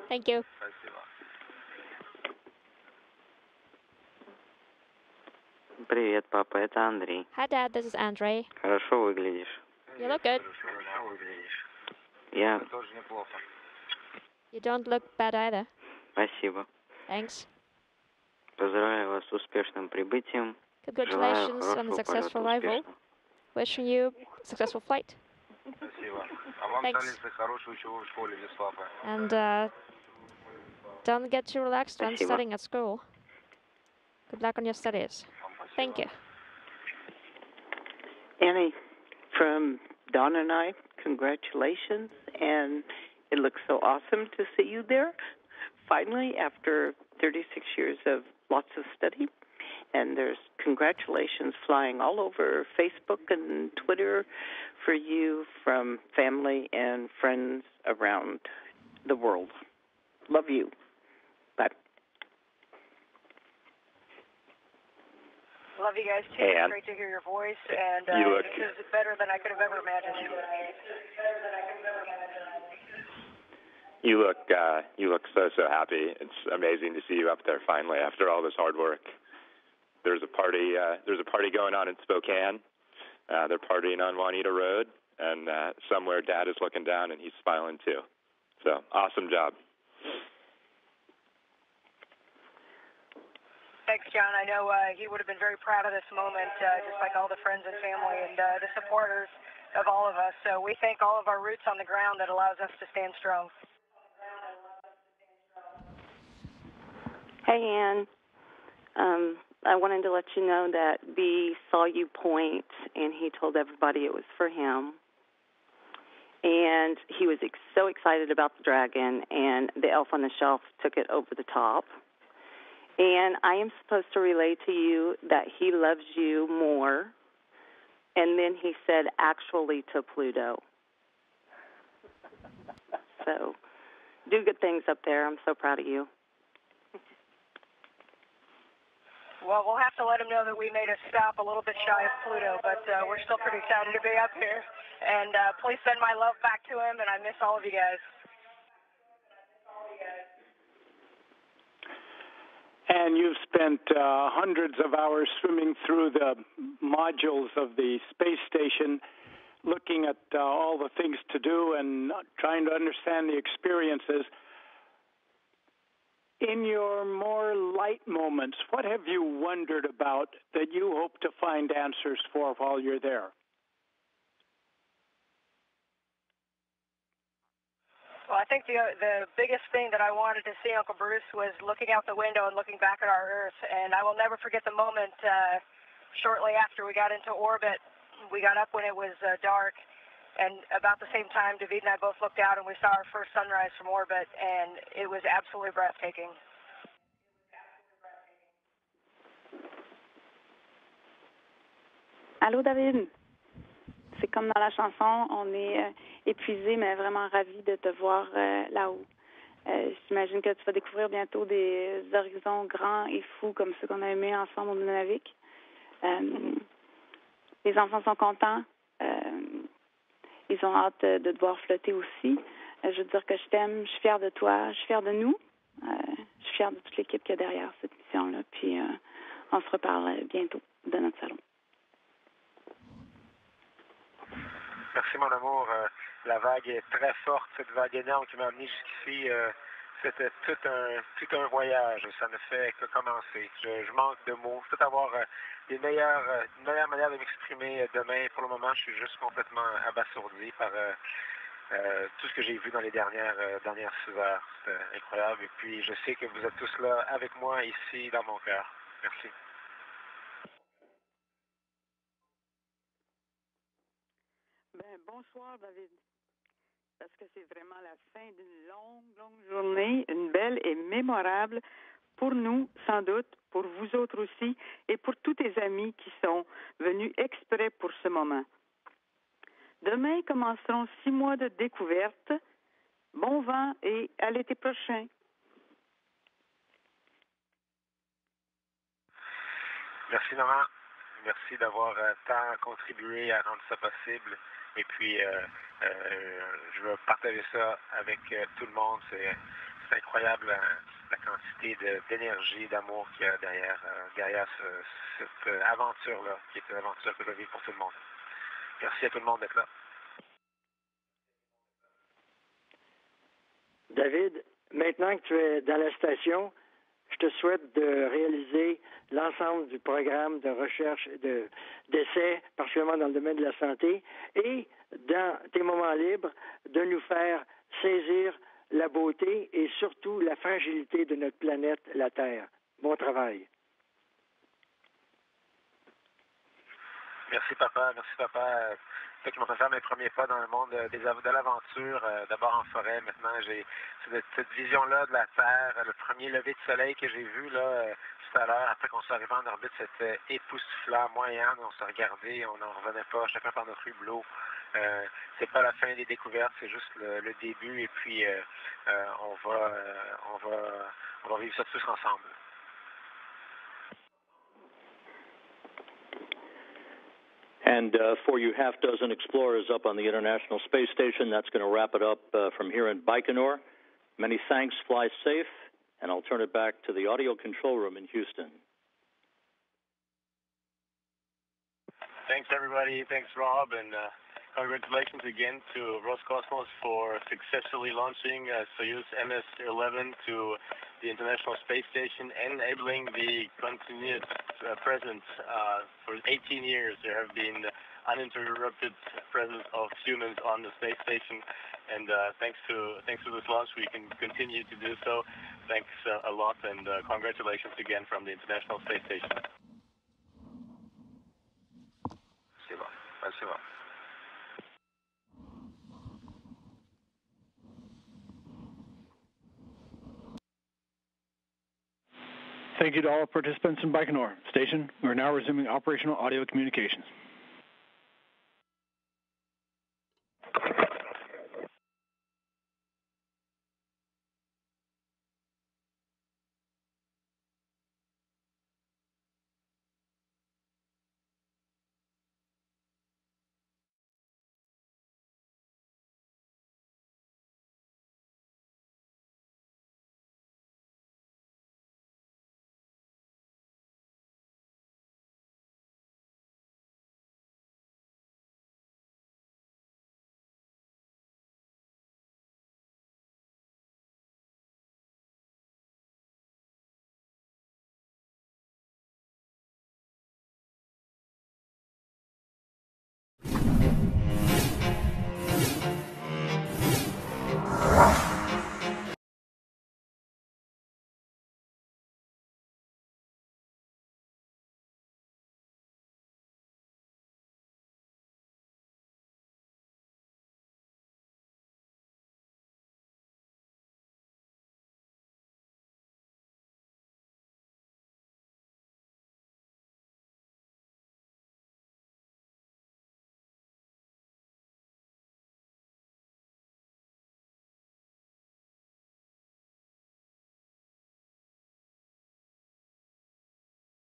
Thank you. Спасибо. Привет, папа, это Андрей. Hi, Dad. This is Andre. Хорошо выглядишь. You look good. Хорошо выглядишь. Я... Ты тоже неплохо. You don't look bad either. Спасибо. Thanks. Поздравляю вас с успешным прибытием. Желаю Congratulations on the хорошего successful полета, arrival. успешного. Wishing you successful flight. Спасибо. А вам, Thanks. Столица, хорошую учебу в школе без папы. And don't get too relaxed when Спасибо. studying at school. Good luck on your studies. Thank you. Annie, from Don and I, congratulations, and it looks so awesome to see you there, finally, after 36 years of lots of study. And there's congratulations flying all over Facebook and Twitter for you from family and friends around the world. Love you. Bye. Love you guys too. Hey, It's Ann. great to hear your voice, and You look- this is better than I could have ever imagined. You look so happy. It's amazing to see you up there finally after all this hard work. There's a party going on in Spokane. They're partying on Juanita Road, and somewhere Dad is looking down and he's smiling too. So awesome job. Thanks, John. I know he would have been very proud of this moment, just like all the friends and family and the supporters of all of us. So we thank all of our roots on the ground that allows us to stand strong. Hey, Ann. I wanted to let you know that B saw you point, and he told everybody it was for him. And he was so excited about the dragon, and the elf on the shelf took it over the top. And I am supposed to relay to you that he loves you more. And then he said, actually, to Pluto. So do good things up there. I'm so proud of you. Well, we'll have to let him know that we made a stop a little bit shy of Pluto, but we're still pretty excited to be up here. And please send my love back to him, and I miss all of you guys. And you've spent hundreds of hours swimming through the modules of the space station, looking at all the things to do and trying to understand the experiences. In your more light moments, what have you wondered about that you hope to find answers for while you're there? Well, I think the biggest thing that I wanted to see, Uncle Bruce, was looking out the window and looking back at our Earth. And I will never forget the moment shortly after we got into orbit. We got up when it was dark, And about the same time, David and I both looked out and we saw our first sunrise from orbit, and it was absolutely breathtaking. Allô, David? C'est comme dans la chanson, on est épuisé, mais vraiment ravis de te voir là-haut. J'imagine que tu vas découvrir bientôt des horizons grands et fous comme ceux qu'on a aimés ensemble au Nunavik. Les enfants sont contents. Ils ont hâte de te voir flotter aussi. Je veux dire que je t'aime, je suis fière de toi, je suis fière de nous. Je suis fière de toute l'équipe qu'il y a derrière cette mission-là. Puis on se reparle bientôt de notre salon. Merci, mon amour. La vague est très forte, cette vague énorme qui m'a amené jusqu'ici. C'était tout un voyage. Ça ne fait que commencer. Je manque de mots. Je peux avoir une meilleure manière de m'exprimer demain. Pour le moment, je suis juste complètement abasourdi par tout ce que j'ai vu dans les dernières 6 heures. C'est incroyable. Et puis, je sais que vous êtes tous là avec moi ici dans mon cœur. Merci. Bonsoir, David. Parce que c'est vraiment la fin d'une longue journée, une belle et mémorable pour nous, sans doute, pour vous autres aussi, et pour tous tes amis qui sont venus exprès pour ce moment. Demain commenceront 6 mois de découverte. Bon vent et à l'été prochain. Merci, maman. Merci d'avoir tant contribué à rendre ça possible. Et puis, je veux partager ça avec tout le monde. C'est incroyable la quantité d'énergie, d'amour qu'il y a derrière cette aventure-là, qui est une aventure que je vis pour tout le monde. Merci à tout le monde d'être là. David, maintenant que tu es dans la station, je te souhaite de réaliser l'ensemble du programme de recherche et d'essais, particulièrement dans le domaine de la santé, et dans tes moments libres, de nous faire saisir la beauté et surtout la fragilité de notre planète, la Terre. Bon travail. Merci, papa. Merci, papa. C'est qui m'ont fait faire mes premiers pas dans le monde de l'aventure, d'abord en forêt. Maintenant, j'ai cette vision-là de la Terre, le premier lever de soleil que j'ai vu là tout à l'heure, après qu'on soit arrivé en orbite, c'était époustouflant. Moi et Anne, on se regardait, on n'en revenait pas, chacun par notre hublot. C'est pas la fin des découvertes, c'est juste le début, et puis on va vivre ça tous ensemble. And for you half-dozen explorers up on the International Space Station, that's going to wrap it up from here in Baikonur. Many thanks, fly safe, and I'll turn it back to the audio control room in Houston. Thanks, everybody. Thanks, Rob, and congratulations again to Roscosmos for successfully launching Soyuz MS-11 to the International Space Station and enabling the continued presence for 18 years. There have been uninterrupted presence of humans on the space station, and thanks to this launch, we can continue to do so. Thanks a lot, and congratulations again from the International Space Station. Спасибо. Thank you to all participants in Baikonur Station. We are now resuming operational audio communications.